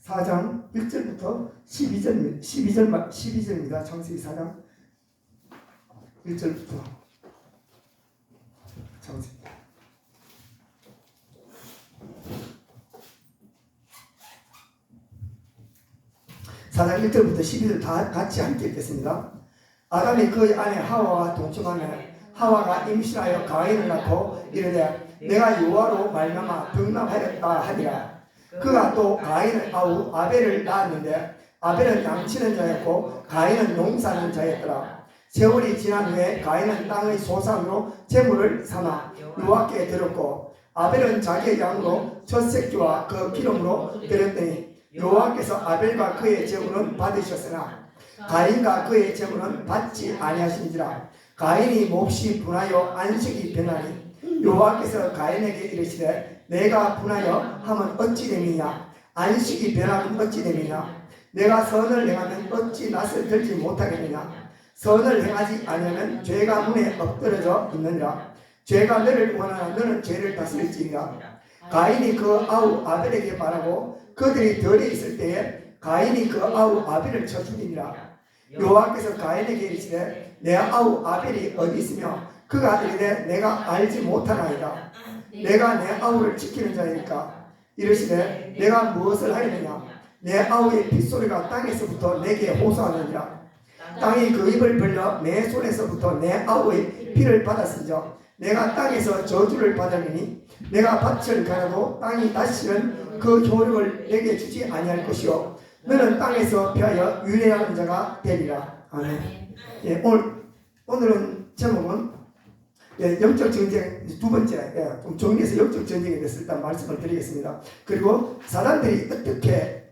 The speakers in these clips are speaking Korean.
4장 1절부터 12절입니다. 창세기 4장 1절부터 창세기 4장 1절부터 12절 다 같이 함께 읽겠습니다. 아담이 그의 아내 하와와 동침하며 하와가 임신하여 가인을 낳고 이르되 내가 여호와로 말미암아 병남하였다 하니라. 그가 또 가인의 아우 아벨을 낳았는데 아벨은 양치는 자였고 가인은 농사는 자였더라. 세월이 지난 후에 가인은 땅의 소산으로 재물을 삼아 여호와께 드렸고 아벨은 자기의 양으로 첫 새끼와 그 기름으로 드렸더니 여호와께서 아벨과 그의 제물은 받으셨으나 가인과 그의 제물은 받지 아니하신지라. 가인이 몹시 분하여 안식이 변하니 여호와께서 가인에게 이르시되 내가 분하여 하면 어찌 됨이냐 안식이 변하면 어찌 됨이냐 내가 선을 행하면 어찌 낯을 들지 못하겠느냐 선을 행하지 아니하면 죄가 문에 엎드러져 있느니라. 죄가 너를 원하나 너는 죄를 다스릴지니라. 가인이 그 아우 아벨에게 말하고 그들이 덜에 있을 때에 가인이 그 아우 아벨을 쳐 죽이니라. 여호와께서 가인에게 이르시되 내 아우 아벨이 어디 있으며 그가 이르되 내가 알지 못하나이다. 내가 내 아우를 지키는 자이니까. 이르시되 내가 무엇을 하였느냐 내 아우의 빗소리가 땅에서부터 내게 호소하느니라. 땅이 그 입을 벌려 내 손에서부터 내 아우의 피를 받았은즉 내가 땅에서 저주를 받으리니 내가 밭을 가려도 땅이 다시는 그 효력을 내게 주지 아니할 것이요 너는 땅에서 피하여 유래하는 자가 되리라. 아멘. 예, 오늘은 제목은 영적 전쟁 두 번째 좀 정리해서 영적 전쟁에 대해서 일단 말씀을 드리겠습니다. 그리고 사단들이 어떻게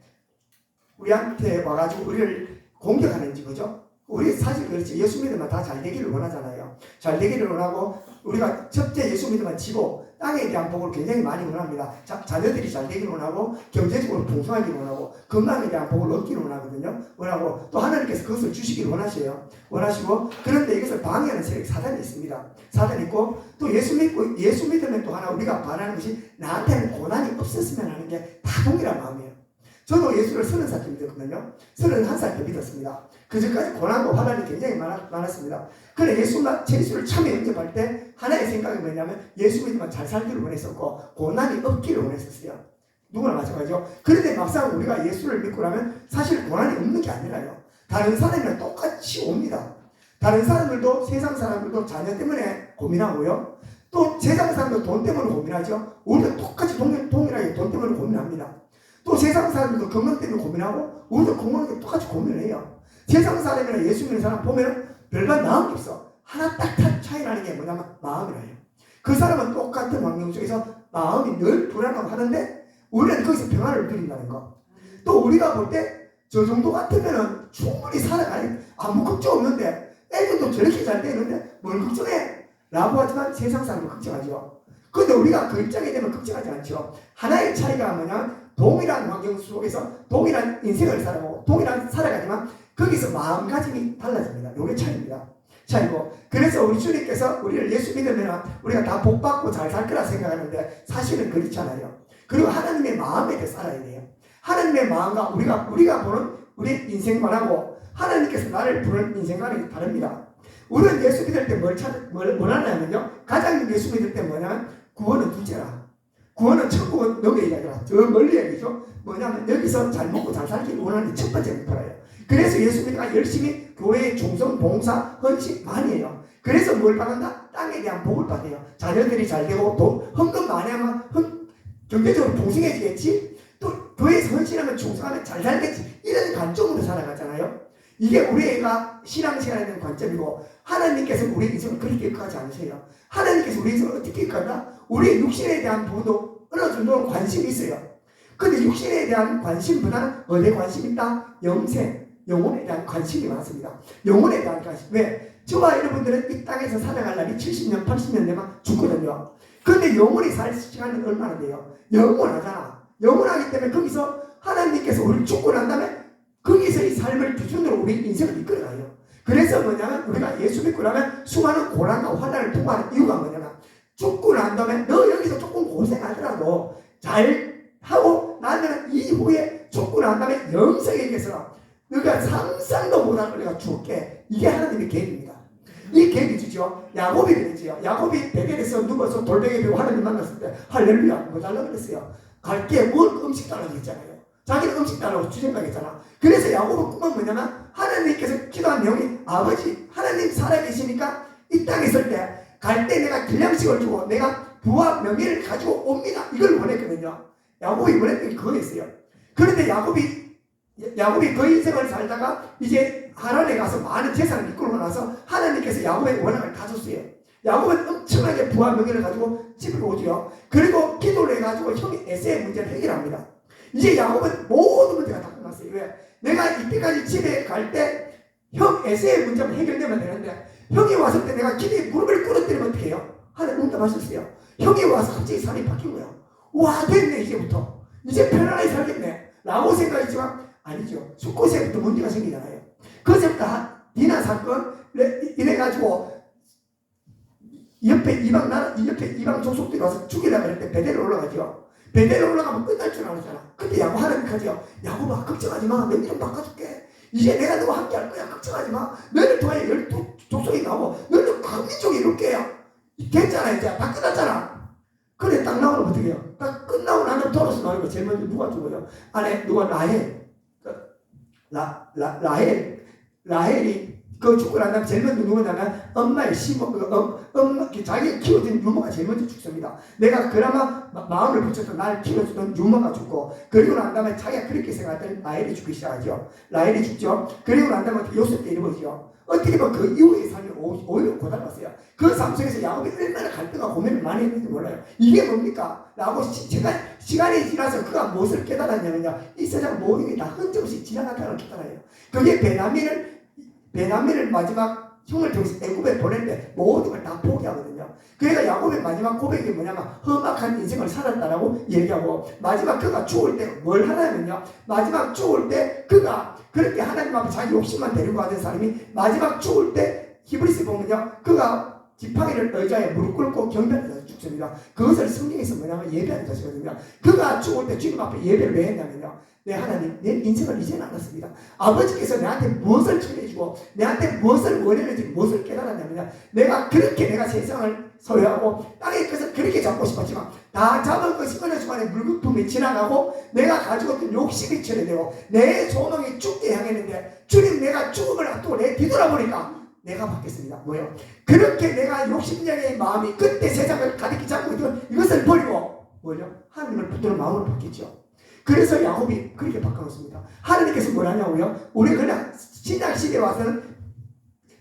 우리한테 와가지고 우리를 공격하는지 그죠? 우리 사실 그렇지 예수 믿으면 다 잘 되기를 원하잖아요. 잘 되기를 원하고 우리가 첫째 예수 믿으면 지고 땅에 대한 복을 굉장히 많이 원합니다. 자녀들이 잘 되기를 원하고 경제적으로 풍성하기를 원하고 건강에 대한 복을 얻기를 원하고 또 하나님께서 그것을 주시기를 원하시고 그런데 이것을 방해하는 세력이 사단이 있습니다. 사단이 있고 또 예수 믿으면 또 하나 우리가 바라는 것이 나한테는 고난이 없었으면 하는 게 다 동일한 마음이에요. 저도 예수를 30살 때 믿었거든요. 31살 때 믿었습니다. 그전까지 고난과 화난이 굉장히 많았습니다. 그런데 예수를 처음에 영접할 때 하나의 생각이 뭐냐면 예수 믿으면 잘 살기를 원했었고 고난이 없기를 원했었어요. 누구나 마찬가지죠. 그런데 막상 우리가 예수를 믿고 나면 사실 고난이 없는 게 아니라요. 다른 사람이랑 똑같이 옵니다. 다른 사람들도 세상 사람들도 자녀 때문에 고민하고요. 또 세상 사람도 돈 때문에 고민하죠. 우리도 똑같이 동일하게 돈 때문에 고민합니다. 또 세상 사람들도 건강 때문에 고민하고 우리도 건강 때문에 똑같이 고민을 해요. 세상 사람이나 예수 믿는 사람 보면 별반 마음이 없어. 하나 딱 차이 나는 게 뭐냐면 마음이라요. 그 사람은 똑같은 환경 속에서 마음이 늘 불안하고 하는데 우리는 거기서 평안을 누린다는 거. 또 우리가 볼 때 저 정도 같으면 충분히 살아가는 아무 걱정 없는데 애들도 저렇게 잘 되는데 뭘 걱정해? 라고 하지만 세상 사람은 걱정하죠. 그런데 우리가 그 입장이 되면 걱정하지 않죠. 하나의 차이가 뭐냐 동일한 환경 속에서 동일한 인생을 살아가고 동일한 살아가지만 거기서 마음가짐이 달라집니다. 이게 차이고 그래서 우리 주님께서 우리를 예수 믿으면 우리가 다 복받고 잘 살 거라 생각하는데 사실은 그렇지 않아요. 그리고 하나님의 마음에 대해 살아야 돼요. 하나님의 마음과 우리가 보는 우리 인생관하고 하나님께서 나를 부르는 인생관이 다릅니다. 우리는 예수 믿을 때 뭘 하냐면요. 가장 예수 믿을 때 뭐냐면 구원은 둘째라. 구원은 천국은 너의 이야기라. 저 멀리 얘기죠. 뭐냐면 여기서 잘 먹고 잘 살기를 원하는 게 첫 번째 목표예요. 그래서 예수 믿으니까 열심히 교회에 충성, 봉사, 헌신 많이 해요. 그래서 뭘 받는다? 땅에 대한 복을 받아요. 자녀들이 잘 되고 헌금 많이 하면 경제적으로 풍성해지겠지. 또 교회에서 헌신하면 충성하면 잘 살겠지. 이런 관점으로 살아가잖아요. 이게 우리가 신앙생활에 대한 관점이고 하나님께서 우리 인생을 그렇게 이끌어가지 않으세요. 하나님께서 우리 인생을 어떻게 이끌어간다? 우리의 육신에 대한 부분도 어느 정도는 관심이 있어요. 근데 육신에 대한 관심보다는 어디에 관심이 있다? 영혼에 대한 관심이 많습니다. 영혼에 대한 관심. 왜? 저와 여러분들은 이 땅에서 살아갈 날이 70년, 80년 되면 죽거든요. 근데 영혼이 살 시간은 얼마나 돼요? 영원하잖아. 영원하기 때문에 거기서 하나님께서 우리를 죽고 난 다음에 거기서의 삶을 기준으로 우리 인생을 이끌어가요. 그래서 뭐냐면 우리가 예수 믿고 나면 수많은 고난과 환난을 통과하는 이유가 뭐냐면 죽고 난 다음에 너 여기서 조금 고생하더라도 잘 하고 난 하나는 이후에 죽고 난 다음에 영생에게서 너가 상상도 못할 걸 내가 줄게. 이게 하나님의 계획입니다. 이 계획이 주죠. 야곱이 그랬지요. 야곱이 베델에서 누워서 돌베개 배고 하나님 만났을 때 할렐루야 뭐 달라고 그랬어요. 갈게 뭘 음식 달라고 했잖아요. 자기는 음식 달라고 주생각했잖아. 그래서 야곱의 꿈은 뭐냐면 하나님께서 기도한 내용이 아버지 하나님 살아계시니까 이 땅에 있을 때 갈 때 내가 길냥식을 주고 내가 부와 명예를 가지고 옵니다. 이걸 원했거든요. 야곱이 원했던 게 그거였어요. 그런데 야곱이 그 인생을 살다가 이제 하란에 가서 많은 재산을 이끌고 나서 하나님께서 야곱의 원한을 다 줬어요. 야곱은 엄청나게 부와 명예를 가지고 집으로 오지요. 그리고 기도를 해가지고 형이 에세의 문제를 해결합니다. 이제 야곱은 모든 문제가 다 끝났어요. 왜? 내가 이때까지 집에 갈 때 형 에세의 문제만 해결되면 되는데 형이 왔을 때 내가 기도에 무릎을 꿇어뜨리면 어떻게 해요? 하나님 응답하셨어요. 형이 와서 갑자기 삶이 바뀐 거예요. 와 됐네 이제부터. 이제 편안하게 살겠네 라고 생각했지만 아니죠. 숙고세부터 문제가 생기잖아요. 그제부터 디나 사건 이래가지고 옆에 이방 족속들이 와서 죽이려고 할 때 베델에 올라가죠. 베델에 올라가면 끝날 줄 알았잖아. 근데 야곱 하나님 하죠. 야곱아 걱정하지 마. 내 이름 바꿔줄게. 이제 내가 너와 함께 할 거야. 걱정하지 마. 너를 통하여 12족속이 나오고 너를 강민족이 이룰게요. 됐잖아 이제. 다 끝났잖아. 그래 딱 나오면 어떻게 해요? 딱 끝나고 나면 돌아서 나오니까 제일 먼저 누가 죽어요? 안에 누가 라헬이 그 죽고 난 다음에 제일 먼저 누구냐면 엄마의 시모 자기가 키워준 유모가 제일 먼저 죽습니다. 내가 그나마 마음을 붙여서 날 키워주던 유모가 죽고 그리고 난 다음에 자기가 그렇게 생각했던 라헬이 죽기 시작하죠. 라헬이 죽죠. 그리고 난 다음에 요셉도 이루어지죠. 어떻게 보면 그 이후의 삶이 오히려 고달랐어요. 그 삶 속에서 야곱이 얼마나 갈등과 고민을 많이 했는지 몰라요. 이게 뭡니까? 라고 시간이 지나서 그가 무엇을 깨달았냐면요. 이 세상 모든 게 다 흔적 없이 지나간다는 걸 깨달아요. 그게 베냐민을 마지막 형을 통해서 애굽에 보낼 때 모든 걸 다 포기하거든요. 그러니까 야곱의 마지막 고백이 뭐냐면 험악한 인생을 살았다라고 얘기하고 마지막 그가 죽을 때 뭘 하냐면요. 마지막 죽을 때 그가 그렇게 하나님 앞에 자기 욕심만 데리고 가던 사람이 마지막 죽을 때 히브리서 보면요. 그가 지팡이를 의자에 무릎 꿇고 경배하는 자가 죽습니다. 그것을 성경에서 뭐냐면 예배하는 자시거든요. 그가 죽을 때 주님 앞에 예배를 왜 했냐면요. 내 하나님, 내 인생을 이제는 알았습니다. 아버지께서 내한테 무엇을 전해주고 내한테 무엇을 원했는지 무엇을 깨달았냐면요. 내가 세상을 소유하고 땅의 것을 그렇게 잡고 싶었지만 다 잡은 것이 어느 순간에 물거품이 지나가고 내가 가지고 있던 욕심이 처리되고 내 소망이 죽게 향했는데 주님 내가 죽음을 앞두고 내 뒤돌아보니까 내가 바뀌었습니다. 뭐요? 그렇게 내가 욕심쟁이의 마음이 그때 세상을 가득히 잡고 있던 이것을 버리고 뭐요? 하나님을 붙드는 마음으로 바뀌었죠. 그래서 야곱이 그렇게 바꿔놓습니다. 하나님께서 뭐라냐고요? 우리 그냥 신약시대에 와서는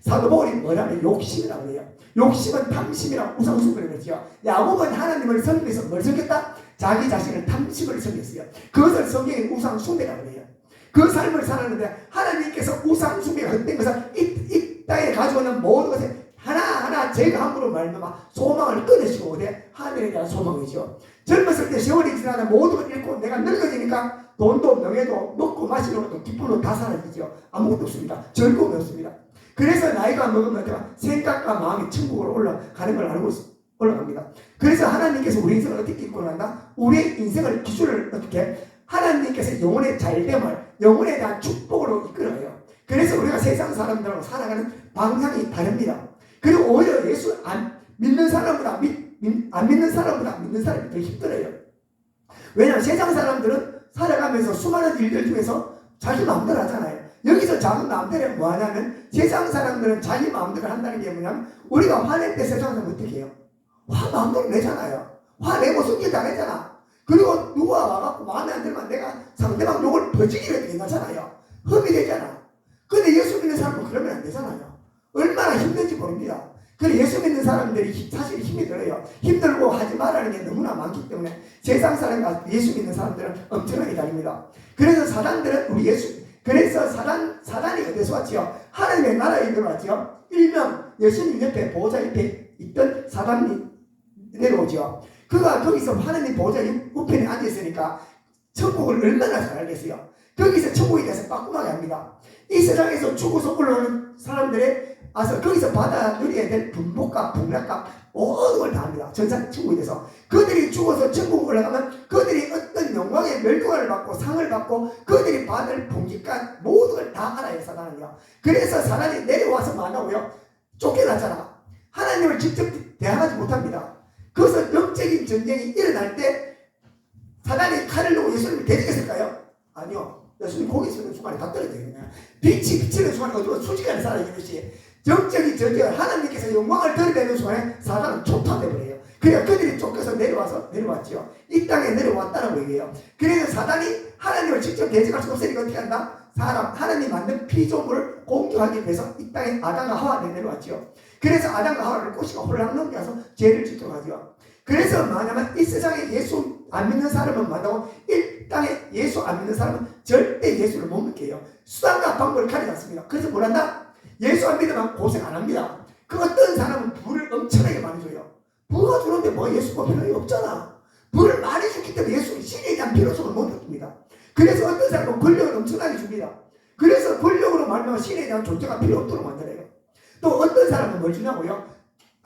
사도 바울이 뭐라면 욕심이라고 해요. 욕심은 탐심이라고 우상숭배를 했죠. 야곱은 하나님을 섬기면서 뭘 섬겼다? 자기 자신을 탐심을 섬겼어요. 그것을 성경에 우상숭배라고 해요. 그 삶을 살았는데 하나님께서 우상숭배가 헛된 것을 이 땅에 가지고 있는 모든 것에 하나하나 제거함으로 말미암아 소망을 끊으시고 어디 하늘에 대한 소망이죠. 젊었을 때 세월이 지나면 모든 걸 잃고 내가 늙어지니까 돈도 명예도 먹고 마시는 것도 기쁨도 다 사라지죠. 아무것도 없습니다. 즐거움이 없습니다. 그래서 나이가 먹으면 생각과 마음이 천국으로 올라가는 걸 알고 올라갑니다. 그래서 하나님께서 우리 인생을 어떻게 이끌어 간다? 우리의 인생을 기준을 어떻게? 하나님께서 영혼의 잘됨을 영혼에 대한 축복으로 이끌어요. 그래서 우리가 세상 사람들하고 살아가는 방향이 다릅니다. 그리고 오히려 예수 안 믿는 사람보다 안 믿는 사람보다 믿는 사람이 더 힘들어요. 왜냐하면 세상 사람들은 살아가면서 수많은 일들 중에서 자기 마음대로 하잖아요. 여기서 자기 마음대로 뭐 하냐면 세상 사람들은 자기 마음대로 한다는 게 뭐냐면 우리가 화낼 때 세상 사람은 어떻게 해요? 화 마음대로 내잖아요. 화내고 숨기당했잖아. 그리고 누가 와갖고 마음에 안 들면 내가 상대방 욕을 버지기라도 괜찮잖아요. 흠이 되잖아. 근데 예수 믿는 사람은 그러면 안 되잖아요. 얼마나 힘든지 모릅니다. 그래서 예수 믿는 사람들이 사실 힘이 들어요. 힘들고 하지 말라는 게 너무나 많기 때문에 세상 사람과 예수 믿는 사람들은 엄청나게 다릅니다. 그래서 그래서 사단이 어디서 왔지요? 하나님의 나라에 들어왔지요. 일명 예수님 옆에 보호자 옆에 있던 사단이 내려오죠. 그가 거기서 하나님 보호자 우편에 앉아있으니까 천국을 얼마나 잘 알겠어요. 거기서 천국에 대해서 빠꾸하게 합니다. 이 세상에서 죽어서 올라오는 사람들의 와서 거기서 받아 누려야 될 분복과 복락과 모든 걸 다 합니다. 전산 천국에 대해서. 그들이 죽어서 천국 올라가면 그들이 어떤 영광의 멸관을 받고 상을 받고 그들이 받을 봉기과 모든 걸 다 알아요, 사단은요. 그래서 사단이 내려와서 만나고요. 쫓겨났잖아. 하나님을 직접 대항하지 못합니다. 그래서 영적인 전쟁이 일어날 때 사단이 칼을 놓고 예수님을 대적했을까요? 아니요. 예수님 고개 쓰는 순간에 다 떨어져요. 빛이 비치는 순간에 어디로 수직하게 살아있는 것이 영적인 전쟁을 하나님께서 영광을 드러내는 순간에 사단은 초토화되어버려요. 그러니까 그들이 쫓겨서 내려왔죠. 이 땅에 내려왔다라고 얘기해요. 그래서 사단이 하나님을 직접 대적할 수 없으니까 어떻게 한다? 하나님 만든 피조물을 공격하기 위해서 이 땅에 아담과 하와를 내려왔죠. 그래서 아담과 하와를 꼬시고 홀랑 넘겨서 죄를 짓도록 하죠. 그래서 뭐냐면 이 세상에 예수 안 믿는 사람은 만나고 이 땅에 예수 안 믿는 사람은 절대 예수를 못 믿게요. 수단과 방법을 가리지 않습니다. 그래서 뭘 한다? 예수 안 믿으면 고생 안 합니다. 그 어떤 사람은 불을 엄청나게 많이 줘요. 부가 주는데 뭐 예수가 필요가 없잖아. 불을 많이 줬기 때문에 예수 신에 대한 필요성을 못 느낍니다. 그래서 어떤 사람은 권력을 엄청나게 줍니다. 그래서 권력으로 말하면 신에 대한 존재가 필요 없도록 만들어요. 또 어떤 사람은 뭘 주냐고요?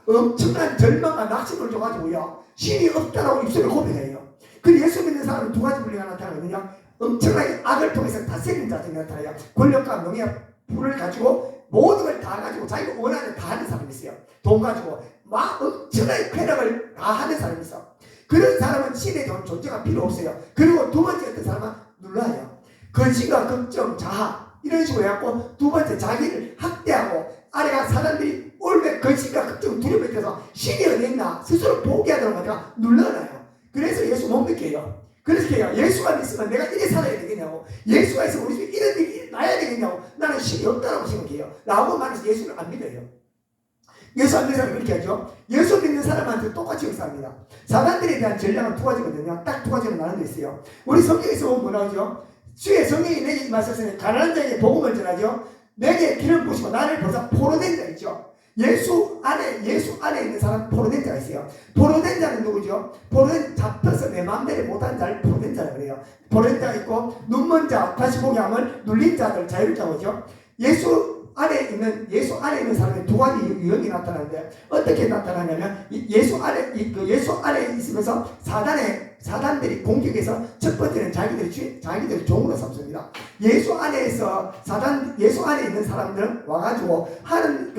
엄청난 절망과 낙심을 줘가지고요. 신이 없다라고 입술을 고백해요. 그 예수 믿는 사람은 두 가지 분류가 나타나거든요. 엄청나게 악을 통해서 다스리는 자들이 나타나요. 권력과 명예, 불을 가지고 모든 걸 다 가지고 자기가 원하는 다 하는 사람이 있어요. 돈 가지고 막 엄청나게 쾌락을 다 하는 사람이 있어. 그런 사람은 신에 대한 존재가 필요 없어요. 그리고 두 번째 어떤 사람은 눌러요. 근심과 걱정, 자하 이런 식으로 해갖고 두 번째 자기를 학대하고 아래가 사람들이 올매 근심과 걱정 두려움에 대해서 신이 어디 있나 스스로 포기하도록 하다가 눌러놔요. 그래서 예수 못 믿게요. 그래서 예수가 있으면 내가 이래 살아야 되겠냐고, 예수가 있으면 우리 집에 이런 일이 나야 되겠냐고, 나는 신이 없다라고 생각해요. 라고 말해서 예수를 안 믿어요. 예수 안 믿는 사람은 그렇게 하죠. 예수 믿는 사람한테 똑같이 역사합니다. 사단들에 대한 전략은 두 가지거든요. 딱 두 가지로 나눠져 있어요. 우리 성경에서 보면 뭐라 하죠? 주의 성령이 내게 임하셨으니 가난한 자에게 복음을 전하죠. 내게 기름 부으시고 나를 벌써 포로된 자 있죠. 예수 안에 있는 사람 포로된 자가 있어요. 포로된 자는 누구죠? 포로된 잡혀서 내 마음대로 못한 자를 포로된 자라고 그래요. 포로된 자가 있고 눈먼 자, 다시 보게 함을 눌린 자들 자율자고죠. 예수 안에 있는 사람의 두 가지 유형이 나타나는데 어떻게 나타나냐면 예수 안에 있으면서 사단들이 공격해서 첫 번째는 자기들이 종으로 삼습니다. 예수 안에 있는 사람들은 와가지고 하는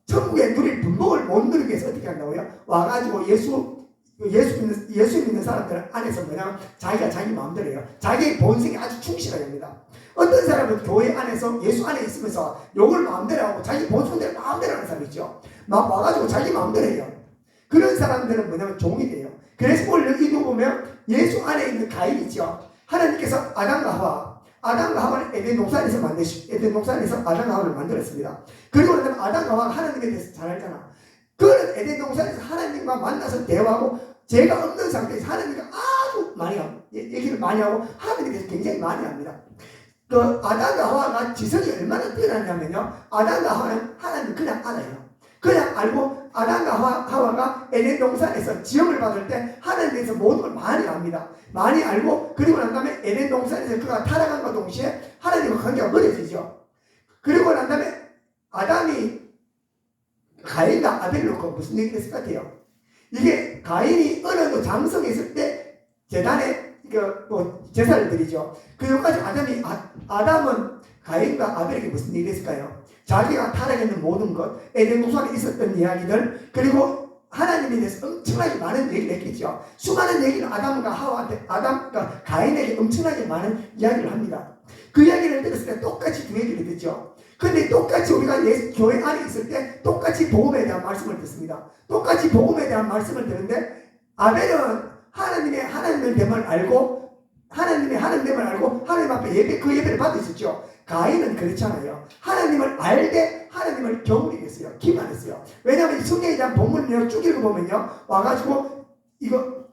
천국에 누릴 분복을 못 누리기 위해서 어떻게 한다고요? 와가지고 예수 믿는 사람들은 안에서 뭐냐면 자기가 자기 마음대로 해요. 자기 본성이 아주 충실하게 합니다. 어떤 사람은 교회 안에서 예수 안에 있으면서 욕을 마음대로 하고 자기 본성대로 마음대로 하는 사람이 있죠. 막 와가지고 자기 마음대로 해요. 그런 사람들은 뭐냐면 종이 돼요. 그래서 오늘 여기 보면 예수 안에 있는 가인 있죠. 하나님께서 아담과 하와를 에덴 동산에서 아담과 하와를 만들었습니다. 그리고 아담과 하와가 하나님에 대해서 잘 알잖아. 그는 에덴 동산에서 하나님과 만나서 대화하고 죄가 없는 상태에서 하나님과 아주 얘기를 많이 하고 하나님에 대해서 굉장히 많이 합니다. 그 아담과 하와가 지성이 얼마나 뛰어났냐면요. 아담과 하와는 하나님을 그냥 알아요. 그냥 알고 아담과 하와가 에덴 동산에서 지음을 받을 때 하나님에 대해서 모든 걸 많이 압니다. 많이 알고 그리고 난 다음에 에덴 동산에서 그가 타락함과 동시에 하나님과 관계가 멀어지죠. 그리고 난 다음에 아담이 가인과 아벨을 놓고 무슨 얘기를 했을 것 같아요? 이게 가인이 어느 정도 장성했을 때 제단에 제사를 드리죠. 그까지 아담은 가인과 아벨에게 무슨 얘기를 했을까요? 자기가 타락했는 모든 것, 에덴 동산에 있었던 이야기들, 그리고 하나님에 대해서 엄청나게 많은 얘기를 했겠죠. 수많은 얘기를 아담과 가인에게 엄청나게 많은 이야기를 합니다. 그 이야기를 들었을 때 똑같이 두 얘기를 듣죠. 근데 똑같이 우리가 교회 안에 있을 때 똑같이 복음에 대한 말씀을 듣습니다. 똑같이 복음에 대한 말씀을 듣는데 아벨은 하나님의 됨을 알고 하나님 앞에 그 예배를 받으셨죠. 가인은 그렇잖아요. 하나님을 알되 하나님을 경외했어요. 기만했어요. 왜냐하면 성경에 대한 본문을 쭉 읽어보면요. 와가지고 이거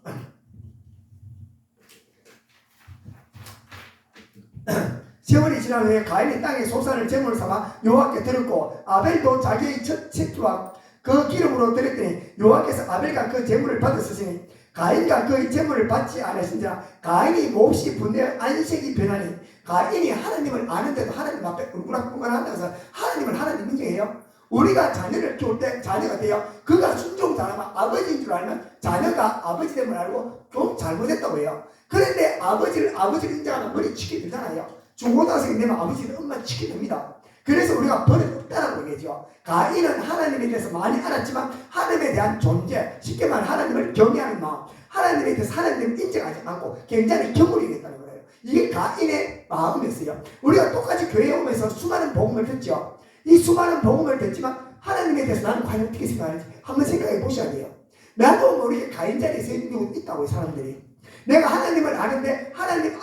세월이 지난 후에 가인이 땅에 소산을 제물로 삼아 여호와께 드렸고 아벨도 자기의 첫 새끼와 그 기름으로 드렸더니 여호와께서 아벨과 그 제물을 받으시니 가인과 그 제물을 받지 않으신지라 가인이 몹시 분노해 안색이 변하니 가인이 하나님을 아는데도 하나님 앞에 울그락불그락 한다고 해서 하나님을 하나님 인정해요? 우리가 자녀를 키울 때 자녀가 돼요. 그가 순종 잘하면 아버지인 줄 알면 자녀가 아버지 됨을 알고 좀 잘못했다고 해요. 그런데 아버지를 인정하면 머리 치게 되잖아요. 중고등학생이 되면 아버지는 엄마 치게 됩니다. 그래서 우리가 버릇 없다라고 얘기하죠. 가인은 하나님에 대해서 많이 알았지만 하나님에 대한 존재, 쉽게 말해 하나님을 경외하는 마음, 하나님에 대해서 하나님을 인정하지 않고 굉장히 경물이 됐다는 거예요. 이게 가인의 마음이었어요. 우리가 똑같이 교회에 오면서 수많은 복음을 듣죠. 이 수많은 복음을 듣지만 하나님에 대해서 나는 과연 어떻게 생각하는지 한번 생각해 보셔야 돼요. 나도 모르게 가인 자리에 서 있는 경우도 있다고 사람들이. 내가 하나님을 아는데 하나님을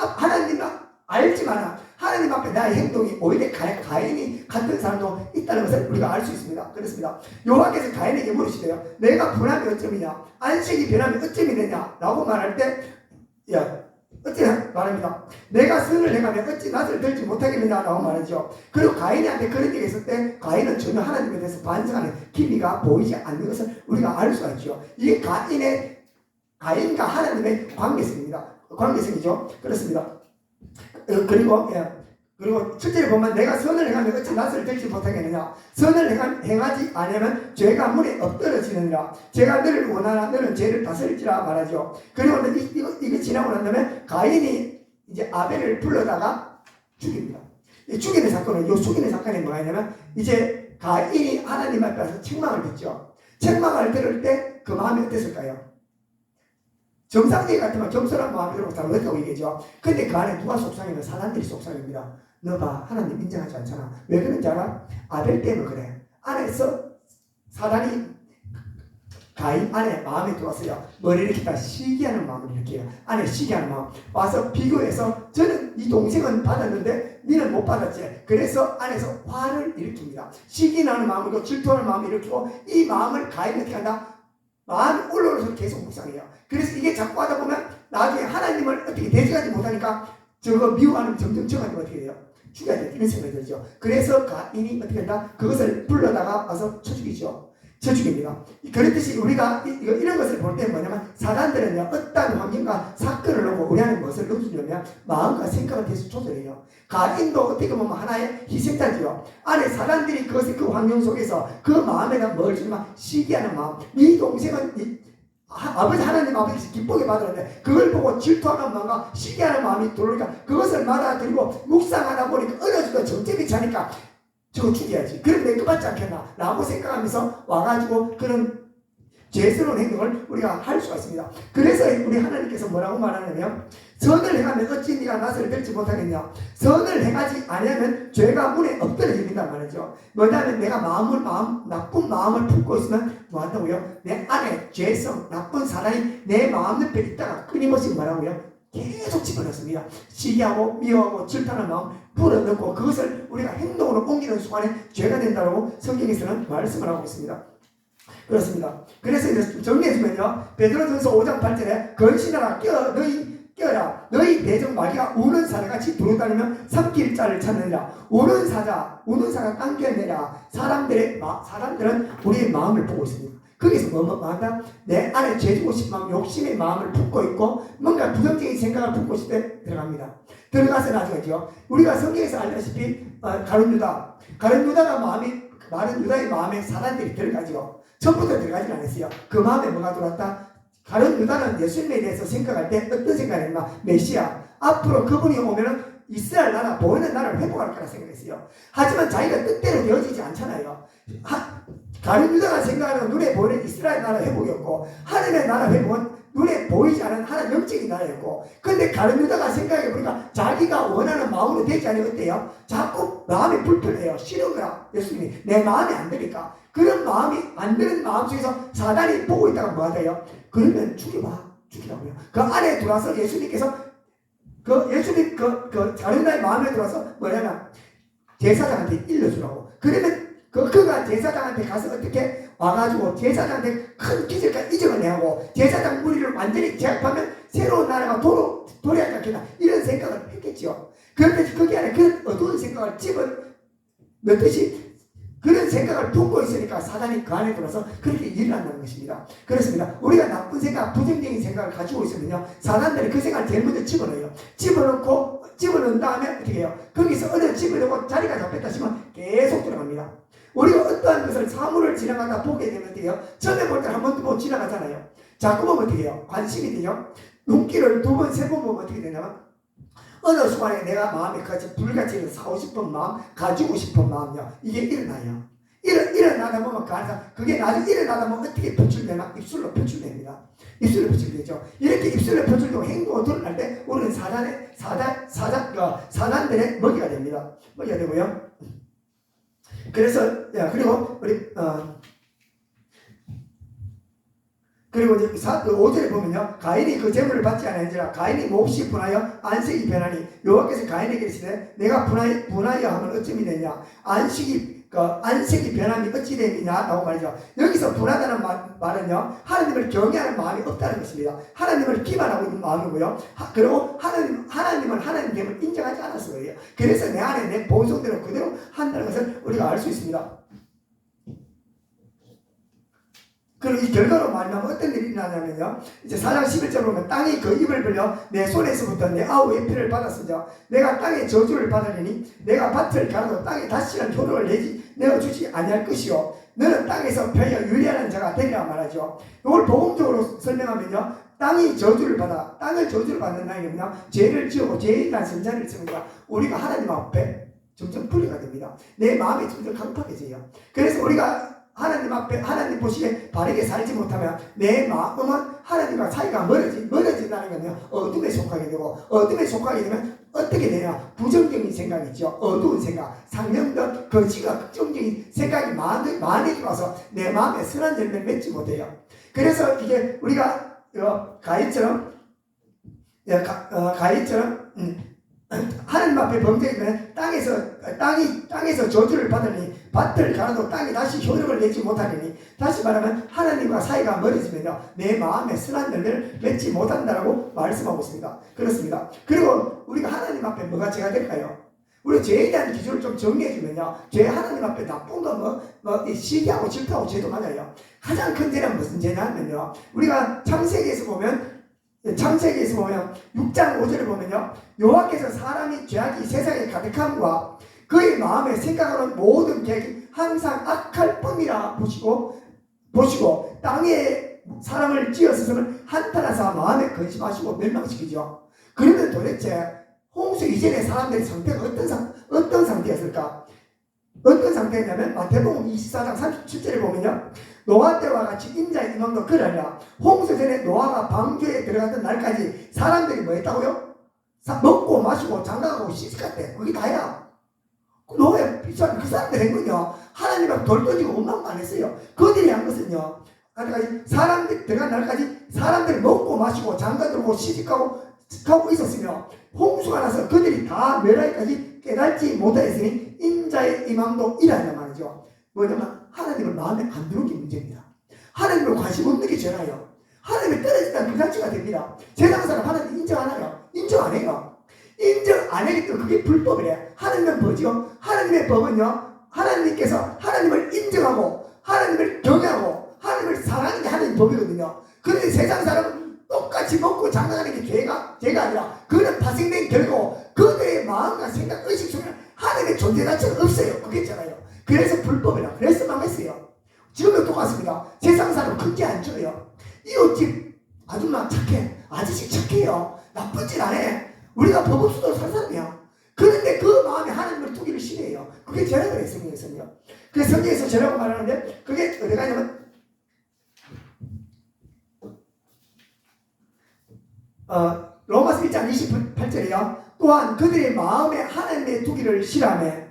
알지만 하나님 앞에 나의 행동이 오히려 가인이 같은 사람도 있다는 것을 우리가 알 수 있습니다. 그렇습니다. 여호와께서 가인에게 물으시대요. 내가 분하면 어쩌느냐, 안식이 변하면 어쩌면 되냐 라고 말할 때 어찌 말합니다. 내가 선을 행하면 어찌 낯을 들지 못하겠느냐 라고 말하죠. 그리고 가인한테 그런 얘기 했을 때 가인은 전혀 하나님에 대해서 반성하는 기미가 보이지 않는 것을 우리가 알 수가 있죠. 이게 가인과 하나님의 관계성이죠. 그렇습니다. 그리고 7절에 보면 내가 선을 행하면 어찌 낯을 들지 못하겠느냐, 선을 행하지 않으면 죄가 문에 엎드러지느니라. 제가 너를 원하나 너는 죄를 다스릴지라 말하죠. 그리고 이거 지나고 난 다음에 가인이 이제 아벨을 불러다가 죽입니다. 이 죽이는 사건은, 이 죽이는 사건이 뭐냐면 이제 가인이 하나님 앞에서 책망을 듣죠. 책망을 들을 때 그 마음이 어땠을까요? 정상적인 같으면 겸손한 마음이 들고 잘못했다고 얘기하죠. 근데 그 안에 누가 속상해요? 사단들이 속상입니다. 너 봐, 하나님 인정하지 않잖아. 왜 그런지 알아? 아벨 때문에 그래. 안에서 사단이 가인 안에 마음에 들어왔어요. 머리를 이렇게 시기하는 마음을 일으켜요. 안에 시기하는 마음. 와서 비교해서 저는 네 동생은 받았는데 너는 못 받았지. 그래서 안에서 화를 일으킵니다. 시기나는 마음이고 질투하는 마음을 일으키고 이 마음을 가인이 어떻게 한다? 마음이 올라오면서 계속 묵상해요. 그래서 이게 자꾸 하다 보면 나중에 하나님을 어떻게 대적하지 못하니까 저거 미워하는 점점 저가지고 어떻게 돼요? 죽여야 돼. 이런 생각이 들죠. 그래서 가인이 어떻게 한다? 그것을 불러다가 와서 쳐 죽이죠. 쳐 죽입니다. 그렇듯이 우리가 이런 것을 볼 때 뭐냐면 사단들은요, 어떤 환경과 사건을 놓고 우리 안에 무엇을 넣어주냐면 마음과 생각을 계속 조절해요. 가인도 어떻게 보면 하나의 희생자지요. 안에 사단들이 그 환경 속에서 그 마음에다 뭘 주면 시기하는 마음. 네 동생은 아버지 하나님 아버지 기쁘게 받았는데 그걸 보고 질투하는 마음과 시기하는 마음이 들어오니까 그것을 받아들이고 묵상하다 보니까 어느 정도 정점이 차니까 저거 죽여야지. 그럼 내거 받지 않겠나? 라고 생각하면서 와가지고 그런 죄스러운 행동을 우리가 할 수가 있습니다. 그래서 우리 하나님께서 뭐라고 말하냐면 선을 행하면 어찌 네가 낯을 들지 못하겠냐. 선을 행하지 않으면 죄가 문에 엎드러진단 말이죠. 뭐냐면 내가 나쁜 마음을 품고 있으면 뭐한다고요? 내 안에 죄성, 나쁜 사람이 내 마음 옆에 있다가 끊임없이 뭐라고요? 계속 집어넣습니다. 시기하고 미워하고 질투하는 마음 불어넣고 그것을 우리가 행동으로 옮기는 순간에 죄가 된다고 성경에서는 말씀을 하고 있습니다. 그렇습니다. 그래서 이제 정리해주면요, 베드로전서 5장 8절에 건신하라 깨어라 너희 배정 마귀가 우는 사자같이 두루다니며 삼킬 자를 찾느니라. 우는 사자 당겨내라. 사람들은 우리의 마음을 보고 있습니다. 거기서 뭐 한다? 내 안에 죄지고 싶은 마음, 욕심의 마음을 품고 있고 뭔가 부정적인 생각을 품고 있을 때 들어갑니다. 들어가서 나중에죠. 우리가 성경에서 알다시피 가룟 유다가 마른 유다의 마음에 사단들이 들어가죠. 처음부터 들어가지는 않았어요. 그 마음에 뭐가 들어왔다? 가룟 유다는 예수님에 대해서 생각할 때 어떤 생각이 있나? 메시아. 앞으로 그분이 오면은 이스라엘 나라, 보이는 나라를 회복할 거라 생각했어요. 하지만 자기가 뜻대로 되어지지 않잖아요. 가룟 유다가 생각하는 눈에 보이는 이스라엘 나라 회복이었고 하늘의 나라 회복은 눈에 보이지 않은 하나님 영적인 나라였고, 근데 가룟 유다가 생각해보니까 자기가 원하는 마음으로 되지 않으면 어때요? 자꾸 마음이 불편해요. 싫은 거야. 예수님이 내 마음이 안 되니까. 그런 마음이 안 되는 마음 속에서 사단이 보고 있다가 뭐 하대요? 그러면 죽이라고요. 그 안에 들어와서 예수님께서 예수님 가룟 유다의 마음에 들어와서 뭐냐면 제사장한테 일러주라고. 그러면 그가 제사장한테 가서 어떻게 와가지고 제사장한테 큰 기적과 이적을 내고 제사장 무리를 완전히 제압하면 새로운 나라가 도래하지 않겠나 이런 생각을 했겠죠. 그런데 거기 안에 그런 어두운 생각을 집어넣듯이 그런 생각을 품고 있으니까 사단이 그 안에 들어서 그렇게 일을 한다는 것입니다. 그렇습니다. 우리가 나쁜 생각, 부정적인 생각을 가지고 있으면요, 사단들이 그 생각을 제일 먼저 집어넣어요. 집어넣은 다음에 어떻게 해요? 거기서 어느 집어넣고 자리가 잡혔다 싶으면 계속 들어갑니다. 우리가 어떠한 것을 사물을 지나가다 보게 되면 어떻게 해요? 처음에 볼 때는 한 번도 못 지나가잖아요. 자꾸 보면 어떻게 해요? 관심이 되죠. 눈길을 두 번, 세 번 보면 어떻게 되냐면 어느 순간에 내가 마음에 같이 불같이 사고 싶은 마음, 가지고 싶은 마음이요. 이게 일어나요. 일어나다 보면 그게 나중에 일어나다 보면 어떻게 표출되나? 입술로 표출됩니다. 입술로 표출되죠. 이렇게 입술로 표출되고 행동을 드러날 때 우리는 사단들의 먹이가 됩니다. 먹이가 되고요. 그래서 그리고 우리 그리고 이제 5절에 보면요. 가인이 그 재물을 받지 않은지라 가인이 몹시 분하여 안색이 변하니 여호와께서 가인에게 이르시되 내가 분하여 하면 어찌 되냐 안색이 변함이 어찌 됨이냐 라고 말이죠. 여기서 분하다는 말은요 하나님을 경외하는 마음이 없다는 것입니다. 하나님을 기만하고 있는 마음이고요. 그리고 하나님은 하나님됨을 인정하지 않았어요. 그래서 내 안에 내 본성대로 그대로 한다는 것을 우리가 알 수 있습니다. 그리고 이 결과로 말하면 어떤 일이 일어나냐면요. 이제 4장 11절 보면 땅이 그 입을 벌려 내 손에서부터 내 아우의 피를 받았으며 내가 땅의 저주를 받으리니 내가 밭을 가라도 땅에 다시는 효력을 내어주지 아니할 것이요 너는 땅에서 펴여 유리하는 자가 되리라 말하죠. 이걸 복음적으로 설명하면요. 땅이 저주를 받아 땅을 저주를 받는다는 것은요. 죄를 지었고 죄에 대한 선자를 쓰니까 우리가 하나님 앞에 점점 불리가 됩니다. 내 마음이 점점 강팍해져요. 그래서 우리가 하나님 앞에 하나님 보시기에 바르게 살지 못하면 내 마음은 하나님과 사이가 멀어진다는 건요. 어둠에 속하게 되고 어둠에 속하게 되면 어떻게 되냐? 부정적인 생각이 있죠. 어두운 생각, 상념된 거지가 긍정적인 생각이 많이 와서 내 마음에 선한 열매를 맺지 못해요. 그래서 이게 우리가 가인처럼 하나님 앞에 범죄하게 되면 땅에서 저주를 받으니 밭을 갈아도 땅이 다시 효력을 내지 못하리니 다시 말하면 하나님과 사이가 멀어지면요 내 마음에 선한 열매를 맺지 못한다라고 말씀하고 있습니다. 그렇습니다. 그리고 우리가 하나님 앞에 뭐가 죄가 될까요? 우리 죄에 대한 기준을 좀 정리해주면요 죄 하나님 앞에 나쁜 거 시기하고 질투하고 죄도 맞아요. 가장 큰 죄는 무슨 죄냐면요 우리가 창세기에서 보면 6장 5절에 보면요 여호와께서 사람이 죄악이 세상에 가득함과 그의 마음에 생각하는 모든 계획이 항상 악할 뿐이라 보시고 땅에 사람을 지었으면 한탄하사 마음에 근심하시고 멸망시키죠. 그러면 도대체 홍수 이전의 사람들의 상태가 어떤 상태였을까? 어떤 상태였냐면 마태복음 24장 37절에 보면요 노아 때와 같이 인자의 임함도 그러하리라. 홍수 전에 노아가 방주에 들어갔던 날까지 사람들이 뭐 했다고요? 먹고 마시고 장가가고 시집갔대. 그게 다야. 노아의 비싼 그 사람들 했군요. 하나님하고 돌 던지고 원망만 했어요. 그들이 한 것은요 사람들이 들어간 날까지 사람들이 먹고 마시고 장가들고 시집가고 있었으며 홍수가 나서 그들이 다 멸하기까지 깨닫지 못하였으니 인자의 임함도 이라는 말이죠. 뭐냐면 하나님을 마음에 안 두는 게 문제입니다. 하나님을 관심 없는 게 죄라요. 하나님을 떨어진다는 그 자체가 됩니다. 세상 사람 하나님 인정 안 해요. 인정 안 해요. 인정 안 하기 때문에 그게 불법이래. 하나님은 뭐죠? 하나님의 법은요 하나님께서 하나님을 인정하고 하나님을 경외하고 하나님을 사랑하는 게 하나님의 법이거든요. 그런데 세상 사람은 똑같이 먹고 장가가는 게 죄가 아니라 그거는 파생된 결과고 그들의 마음과 생각, 의식 속에 하나님의 존재 자체가 없어요. 그게 있잖아요. 그래서 불법이라 그래서 망했어요. 지금도 똑같습니다. 세상 사람 큰죄 안 줘요. 이웃집 아줌마 착해. 아저씨 착해요. 나쁜 짓 안 해. 우리가 법 없어도 살 사람이야. 그런데 그 마음에 하나님을 두기를 싫어해요. 그게 죄라고 해요. 성경에서는요. 그래서 성경에서 죄라고 말하는데 그게 어디가 있냐면 로마서 1장 28절에요. 또한 그들의 마음에 하나님의 두기를 싫어하며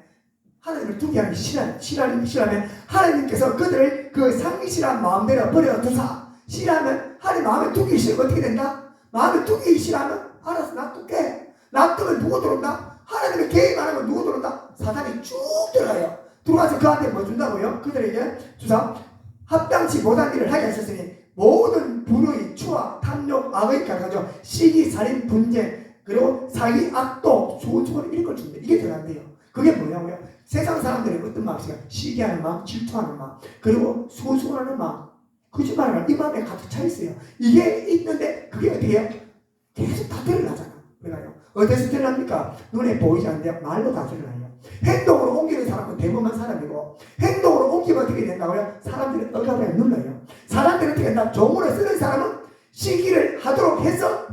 하나님을 두게 하기 싫어하면 하나님께서 그들을 그 상실한 마음대로 버려두사. 싫어하면 하나님 마음에 두기 싫으면 어떻게 된다? 마음에 두기 싫어하면 알아서 놔둘게. 놔두면 누구 들어온다? 하나님의 계획 안 하면 누구 들어온다? 사단이 쭉 들어가요. 들어가서 그한테 뭐 준다고요? 그들에게 주사 합당치 못한 일을 하게 하셨으니 모든 불의, 추악, 탐욕, 악의 가가죠. 시기, 살인, 분쟁, 그리고 사기, 악도, 수고를 이런 걸 준대. 이게 들어간대요. 그게 뭐냐고요? 세상 사람들이 어떤 마음이야? 시기하는 마음, 질투하는 마음, 그리고 수고하는 마음, 거짓말을 하는 이 마음에 가득 차 있어요. 이게 있는데 그게 어떻게 해요? 계속 다 드러나잖아. 그래가요. 어디서 드러납니까? 눈에 보이지 않는데 말로 다 드러나요. 행동으로 옮기는 사람은 대부분 사람이고, 행동으로 옮기면 어떻게 된다고요? 사람들이 억압에 눌러요. 사람들이 어떻게 된다? 종으로 쓰는 사람은 시기를 하도록 해서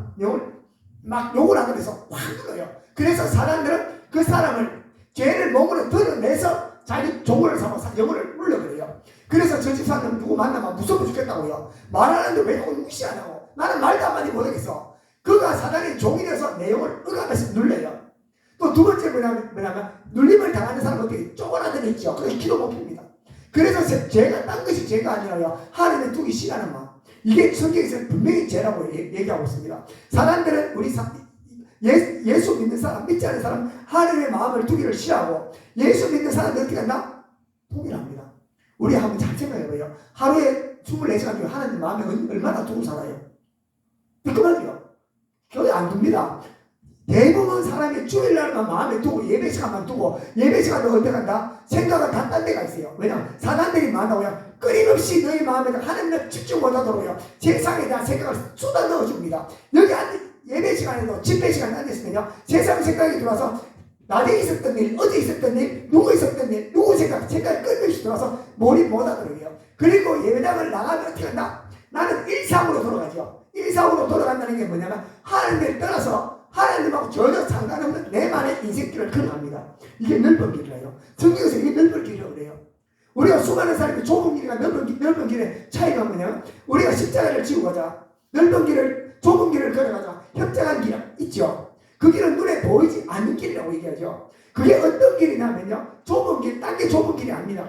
막 욕을 하고 해서 확 눌러요. 그래서 사람들은 그 사람을 죄를 몸으로 드러내서 자기 종을 삼아서 영혼을 물려버려요. 그래서 저 집사님 누구 만나면 무서워 죽겠다고요. 말하는데 왜 자꾸 무시하냐고. 나는 말도 한마디 못하겠어. 그가 사단의 종이 돼서 내 영혼을 억압해서 눌러요. 또 두 번째 뭐냐면 눌림을 당하는 사람은 어떻게 쪼그라들어 있죠. 그래서 기도 못 핍니다. 그래서 죄가 딴 것이 죄가 아니라요. 하나님의 두기 싫어하는 마음. 이게 성경에서 분명히 죄라고 얘기하고 있습니다. 사람들은 예수 믿는 사람, 믿지 않는 사람, 하나님의 마음을 두기를 싫어하고, 예수 믿는 사람들 어떻게 한다? 통일합니다. 우리 한번 잘 생각해봐요. 하루에 24시간 중에 하나님 마음에 얼마나 두고 살아요? 그 말이요. 교회 안 둡니다. 대부분 사람이 주일날만 마음에 두고 예배 시간만 두고, 예배 시간도 어떻게 한다? 생각은 다 딴 데가 있어요. 왜냐하면 사단들이 많다고요. 끊임없이 너희 마음에 하나님을 집중 못하도록요, 세상에 대한 생각을 쏟아 넣어줍니다. 여기 예배 시간에도 집회 시간에 앉았으면요, 세상 생각이 들어와서 낮에 있었던 일, 어제 있었던 일, 누구 있었던 일, 누구 생각이 끊임없이 들어와서 몰입 못하도록요. 그리고 예배당을 나가면 어떻게 한다? 나는 일상으로 돌아가죠. 일상으로 돌아간다는 게 뭐냐면 하나님을 떠나서 하나님하고 전혀 상관없는 내만의 인생길을 걸어갑니다. 이게 넓은 길이에요. 성경에서 이게 넓은 길이라고 그래요. 우리가 수많은 사람이 좁은 길과 넓은 길의 차이가 뭐냐면, 우리가 십자가를 지고 가자, 좁은 길을 걸어가자, 협착한 길 있죠. 그 길은 눈에 보이지 않는 길이라고 얘기하죠. 그게 어떤 길이냐면요, 좁은 길, 딴 게 좁은 길이 아닙니다.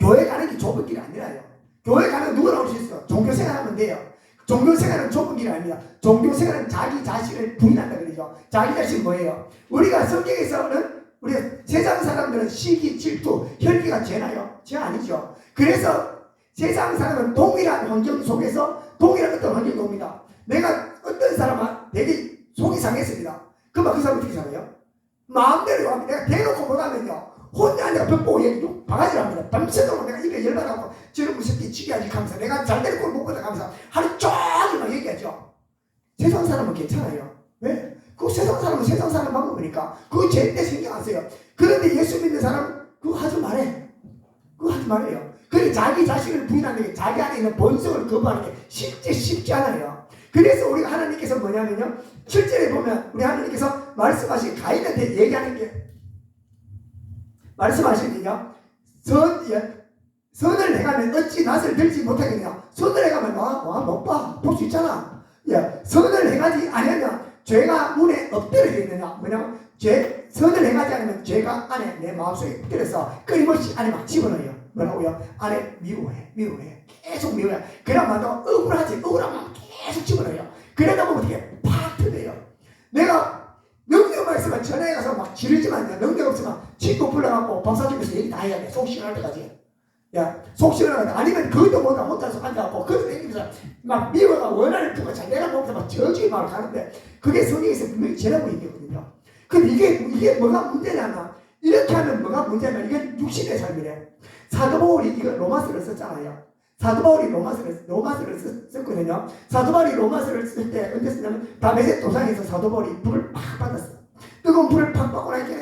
교회 가는 게 좁은 길이 아니라요. 교회 가는 건 누구나 올 수 있어. 종교생활 하면 돼요. 종교생활은 좁은 길이 아닙니다. 종교생활은 자기 자신을 부인한다 그러죠. 자기 자신 뭐예요? 우리가 성경에서는 우리 세상 사람들은 시기, 질투, 혈기가 죄나요? 죄 아니죠. 그래서 세상 사람은 동일한 환경 속에서 동일한 어떤 환경이 옵니다. 내가 어떤 사람은 되게 속이 상했습니다. 그러면 그 사람은 어떻게 살아요? 마음대로 합니다. 내가 대놓고 못하면요, 혼자 내가 벽 보고 얘기 바가지를 합니다. 밤새도록 내가 입에 열받아갖고 저런 새끼 치기하지 하면서 내가 잘될 걸 못 보다 하면서 하루 종일 막 얘기하죠. 세상 사람은 괜찮아요. 왜? 그 세상 사람은 세상 사람 방법이니까 그거 절대 신경 안 써요. 그런데 예수 믿는 사람은 그거 하지 말해. 그거 하지 말아요. 그래, 자기 자신을 부인하는 게, 자기 안에 있는 본성을 거부하는 게 실제 쉽지 않아요. 그래서 우리가 하나님께서 뭐냐면요, 7절에 보면 우리 하나님께서 말씀하신 가인한테 얘기하는 게, 말씀하신 게요, 선을 행하면 어찌 낯을 들지 못하겠냐. 선을 행하면 못 봐. 볼 수 있잖아. 야, 선을 행하지 않으면 죄가 문에 엎드려져 있느냐. 뭐냐면 선을 행하지 않으면 죄가 안에 내 마음속에 엎드려서 끊임없이 안에 막 집어넣어요. 뭐라고요? 안에 미워해. 계속 미워해. 그러면 억울하면 계속 집어넣어요. 그러다 보면 어떻게 팍 터져요. 내가 능력만 있으면 전화에 가서 막 지르지만요, 능력 없으면 친구 불러갖고 법사님께서 얘기 다 해야 돼. 속 시원할 때까지. 야, 속 시원할 때. 아니면 그것도 못하 혼자서 앉아갖고 그것도 얘기해서 막 미워가 원한을 두고 잘 내가 보면서 막 저주의 마음을 가는데, 그게 성경에서 분명히 죄라고 얘기하거든요. 근데 이게 뭐가 문제냐면, 이렇게 하면 뭐가 문제냐면, 이게 육신의 삶이래. 사도 바울이 이거 로마서를 썼잖아요. 사도 바울이 로마서를 썼거든요. 사도 바울이 로마서를 쓸 때 언제 쓰냐면, 다메섹 도상에서 사도 바울이 불을 팍 받았어. 뜨거운 불을 팍 받고 나니까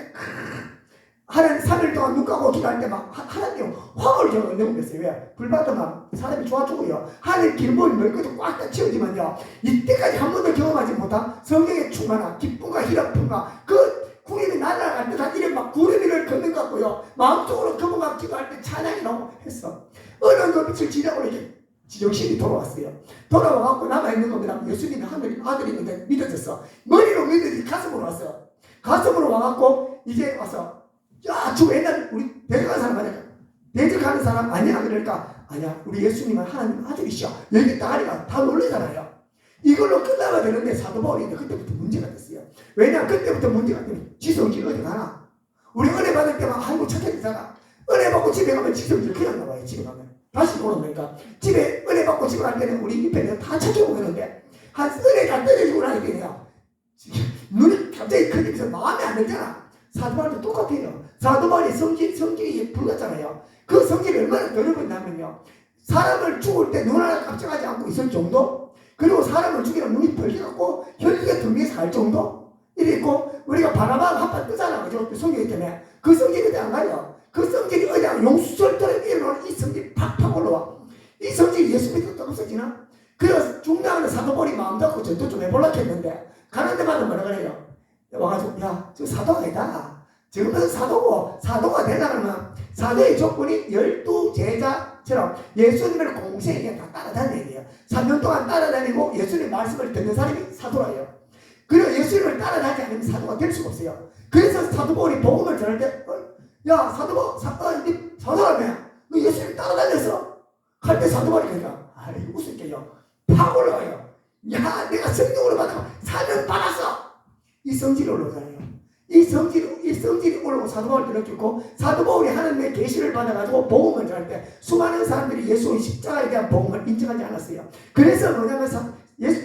하나님 3일 동안 눈 감고 기도할 때 막 하나님 화를 저 얻어먹겠어요. 왜? 불 받으면 사람이 좋아 죽어요. 하늘 길보이 머리끝도 꽉 다 채워지면요, 이때까지 한 번도 경험하지 못한 성경의 충만한 기쁨과 희락품과 그 구름이 날아갈 듯한 이런 막 구름 위를 걷는 것 같고요, 마음속으로 그분과 기도할 때 찬양이 너무 했어. 어느 그 빛을 지나고 이렇게 지정신이 돌아왔어요. 돌아와갖고 남아있는 겁니다. 예수님이 하늘 아들이 있는데 믿어졌어. 머리로 믿으니 가슴으로 왔어. 가슴으로 와갖고 이제 와서, 야, 저 옛날 우리 대적하는 사람 아니야? 대적하는 사람 아니야? 그러니까, 아니야, 우리 예수님은 하나님 아들이시야. 여기 딸이가 다 놀래잖아요. 이걸로 끝나면 되는데 사도 바울이 그때부터 문제가 됐어요. 왜냐, 그때부터 문제가 되면 지성질 어디 가나? 우리 은혜 받을 때만 아이고 착해지잖아. 은혜 받고 집에 가면 지성질 그냥 나와요. 집에 가면 다시 돌아오니까, 집에 은혜 받고 집에 갈 때는 우리 밑에 다 착해 보이는데, 한 은혜가 떨어지고 나니까 눈이 갑자기 크면서 마음에 안 들잖아. 사도 바울도 똑같아요. 사도 바울이 성질이 불같잖아요. 그 성질이 얼마나 더러웠냐면요, 사람을 죽을 때 눈 하나 깜짝하지 않고 있을 정도, 그리고 사람을 죽이면 눈이 벌게갖고 혈기가 등 위에서 갈 정도, 이래 있고 우리가 바나바가 한판 뜨잖아. 그죠? 그 성경이 때문에 그 성질이 어디 안 가요. 그 성질이 어디 안 용수철처럼 일어나는 이 성질이 팍팍 올라와. 이 성질이 예수 믿었다고 없어지나? 그래서 중요한 사도 바울이 마음 잡고 전도 좀 해보려고 했는데 가는 데마다 뭐라 그래요? 와가지고 야 저 사도가 아니다. 지금은 사도고 사도가 되려면 사도의 조건이 12제자처럼 예수님을 공생에 다 따라다녀야 돼요. 3년 동안 따라다니고 예수님의 말씀을 듣는 사람이 사도라요. 그리고 예수님을 따라다니지 않으면 사도가 될 수가 없어요. 그래서 사도 바울이 복음을 전할 때 야 사도 바울 사도라며 너 예수님 따라다녔어? 할 때 사도 바울이 그러니까 아이 웃을게요. 팍 올라와요. 야 내가 성령으로 받아 사명 받았어. 이 성질이 올라오잖아요. 이 성질이 올라오고 사도 바울도 느꼈고 사도 바울이 하나님의 계시를 받아가지고 복음을 전할 때 수많은 사람들이 예수의 십자가에 대한 복음을 인정하지 않았어요. 그래서 뭐냐면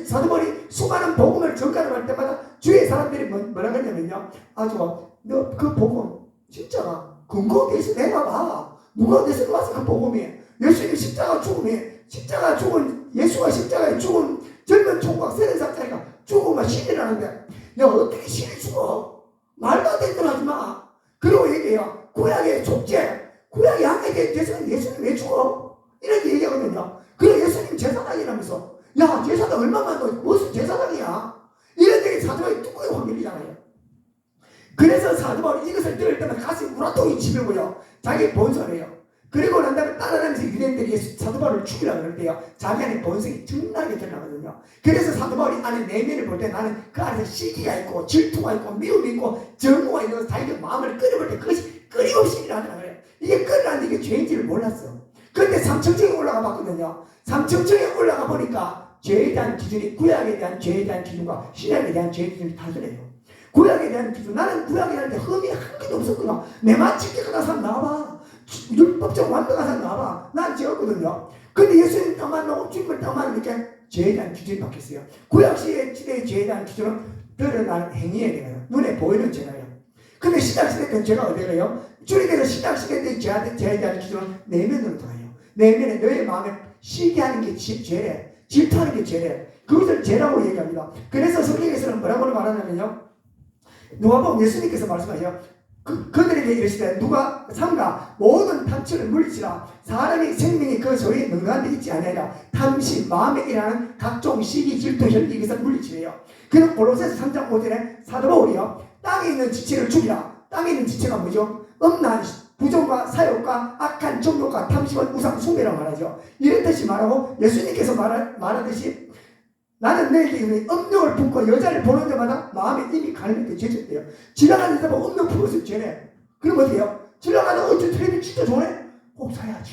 사도 바울이 수많은 복음을 전가할 때마다 주위의 사람들이 뭐라 그러냐면요. 아주 너 그 복음 진짜가 근거 대신 내봐봐. 누가 대신 와서 그 복음이 예수님이 십자가 죽은 예수가 십자가에 죽은 젊은 총각 30살짜리가 죽으면 신이라는데 야 어떻게 신이 죽어? 말도 안 되는 걸 하지 마. 그리고 얘기해요. 구약의 족제, 구약의 양에게 대해서는 예수님 왜 죽어? 이렇게 얘기하거든요. 그리고 예수님 제사장이라면서 야 제사장 얼마만 너 무슨 제사장이야? 이런 얘기 사도바울이 뚜껑이 확 열리잖아요. 그래서 사도바울이 이것을 들을 때마다 가슴이 우라통이 치밀고요. 자기 본성이에요. 그리고 난 다음에 따라다니면서 유대인들이 사도바울을 죽이려고 그럴 때요. 자기 안에 본성이 증나게 드러나거든요. 그래서 사도바울이 안에 내면을 볼 때 나는 그 안에서 시기가 있고 질투가 있고 미움이 있고 정오가 있고 자기 마음을 끓여볼 때 그것이 끊임없이 일어나더라 그래요. 이게 끓여라는 게 죄인지를 몰랐어. 그런데 3층에 올라가 봤거든요. 3층에 올라가 보니까 죄에 대한 기준이 구약에 대한 죄에 대한 기준과 신약에 대한 죄의 기준이 다르네요. 구약에 대한 기준 나는 구약에 대한 흠이 한 개도 없었구나. 내만 지켜가다 사람 나와봐. 율법적 완벽한 사람 나와봐. 난 죄였거든요. 근데 예수님 딱 만나고 주님을 딱 만나니까 죄에 대한 기준이 바뀌었어요. 구약시대의 죄에 대한 기준은 드러나는 행위에 대해서 눈에 보이는 죄가요. 근데 신약시대 때는 죄가 어디 가요? 주님께서 신약시대 때 죄에 대한 기준은 내면으로 들어가요. 내면에 너의 마음에 시기하는 게 죄래. 질투하는 게 죄래. 그것을 죄라고 얘기합니다. 그래서 성경에서는 뭐라고 말하냐면요. 누가복음 예수님께서 말씀하세요. 그들에게 이르시되 누가 삼가 모든 탐취를 물리치라. 사람이 생명이 그 소리에 능한 데 있지 아니하라. 탐심 마음에 일하는 각종 시기 질투 혈기 이것을 물리치래요. 그는 골로새서 3장 5절에 사도 바울이요 땅에 있는 지체를 죽이라. 땅에 있는 지체가 뭐죠? 음란 부정과 사욕과 악한 정욕과 탐심은 우상 숭배라고 말하죠. 이런 뜻이 말하고 예수님께서 말하듯이 나는 내게 음욕을 품고 여자를 보는 데마다 마음에 이미 가늠이 죄졌대요. 지나가는 데만 음욕 품었을 죄네. 그럼 어때요? 지나가는 어째 텔레비 진짜 좋네? 꼭 사야지.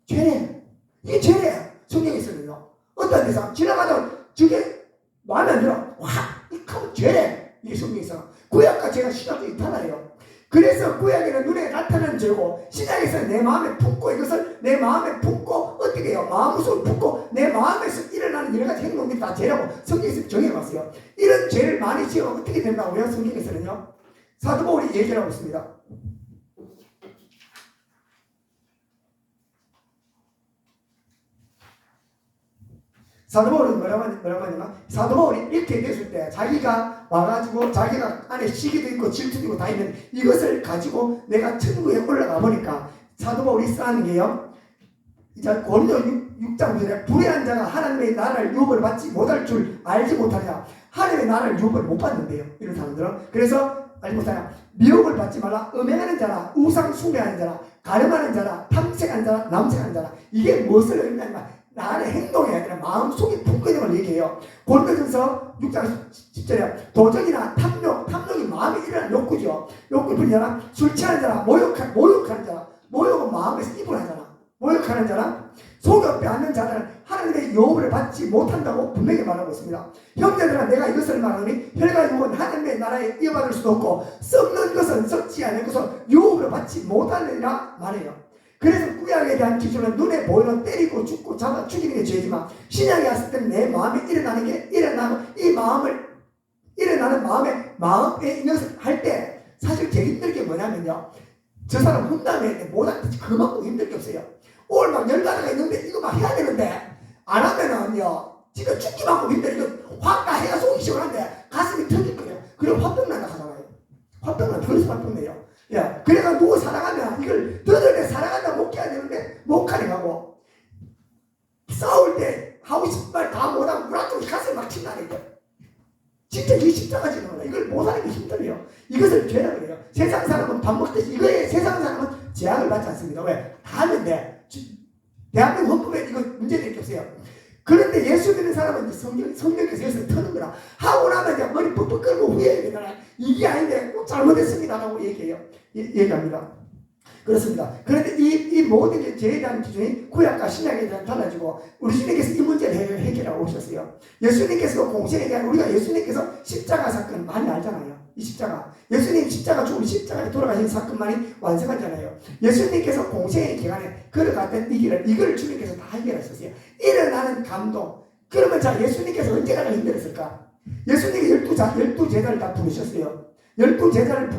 죄네. 이게 죄네. 성경에서는요. 어떤 데서 지나가다 저게 마음에 안 들어. 와, 이거 죄네. 이게 성경에서. 구약과 죄가 신학적인 달라요. 그래서 구약에는 눈에 나타나는 죄고 신약에서는 내 마음에 품고 이것을 내 마음에 품고 어떻게 해요? 마음속을 품고 내 마음에서 일어나는 여러 가지 행동들이 다 죄라고 성경에서 정해봤어요. 이런 죄를 많이 지으면 어떻게 된다고요? 성경에서는요. 사도 바울이 얘기를 하고 있습니다. 사도 바울은 뭐라고 하냐면 사도 바울이 이렇게 됐을 때 자기가 와가지고 자기가 안에 시기도 있고 질투도 있고 다 있는 이것을 가지고 내가 천국에 올라가 보니까 사도 바울이 써하는 게요. 이제 고린도 6장 9절에 불의한 자가 하나님의 나라를 유업을 받지 못할 줄 알지 못하냐. 하나님의 나라를 유업을 못 받는데요. 이런 사람들은. 그래서 알지 못하냐. 미혹을 받지 말라. 음행하는 자라 우상 숭배하는 자라 가늠하는 자라 탐색하는 자라 남색하는 자라. 이게 무엇을 의미하냐면 나의 행동이 아니라 마음속에 품고 있는 걸 얘기해요. 고린도전서 6장 10절에 도적이나 탐욕이 마음에 일어나는 욕구죠. 욕구뿐이 아니라 술 취하는 자라 모욕하는 자라. 모욕은 마음에서 입을 하잖아. 모욕하는 자라 속여 빼앗는 자들은 하나님의 유업을 받지 못한다고 분명히 말하고 있습니다. 형제들아 내가 이것을 말하니 혈과 육은 하나님의 나라에 이어받을 수도 없고 썩는 것은 썩지 않을 것을 유업을 받지 못하느니라 말해요. 그래서 구약에 대한 기준은 눈에 보이는 때리고 죽고 잡아 죽이는 게 죄지만 신약에 왔을 때는 내 마음에 일어나는 게 일어나고 이 마음을 일어나는 마음에 있는 것을 할 때 사실 제일 힘들 게 뭐냐면요. 저 사람 혼담에 못하는데 그만큼 힘들 게 없어요. 오늘 막 열가지가 있는데 이거 막 해야 되는데 안 하면은요 지금 죽기만큼 힘들어. 이거 확 다 해가 속이 시원한데 가슴이 터질 거예요. 그리고 화병난다 하잖아요. 화병난, 그래서 화병내요. 야, 그래가 누구 사랑하면 이걸 너희들 사랑한다 못 해야 되는데 못 가려고 싸울 때 하고 싶은 말 다 못하고 물한통이 가슴에 막 친다니까. 진짜 이 십자가 지는 거야. 이걸 못하는 게 힘들어요. 이것을 죄라 그래요. 세상 사람은 밥 먹듯이 이거에 세상 사람은 제약을 받지 않습니다. 왜? 다 하는데 대한민국 헌법에 이거 문제될 게 없어요. 그런데 예수 믿는 사람은 이제 성령께서 여기서 터는 거라. 하고 나면 이제 머리 뻑뻑 끌고 후회하잖아요. 이게 아닌데 꼭 잘못했습니다 라고 얘기합니다. 그렇습니다. 그런데 이 모든 게 죄에 대한 기준이 구약과 신약에 대한 달라지고 우리 주님께서 이 문제를 해결하고 오셨어요. 예수님께서 공생에 대한 우리가 예수님께서 십자가 사건 많이 알잖아요. 이 십자가. 예수님 십자가 죽으면 십자가에 돌아가신 사건만이 완성하잖아요. 예수님께서 공생의 기간에 걸어갔던 이 길을 이걸 주님께서 다 해결하셨어요. 일어나는 감동. 그러면 자 예수님께서 언제가 힘들었을까? 예수님이 12제자를 다 부르셨어요. 12제자를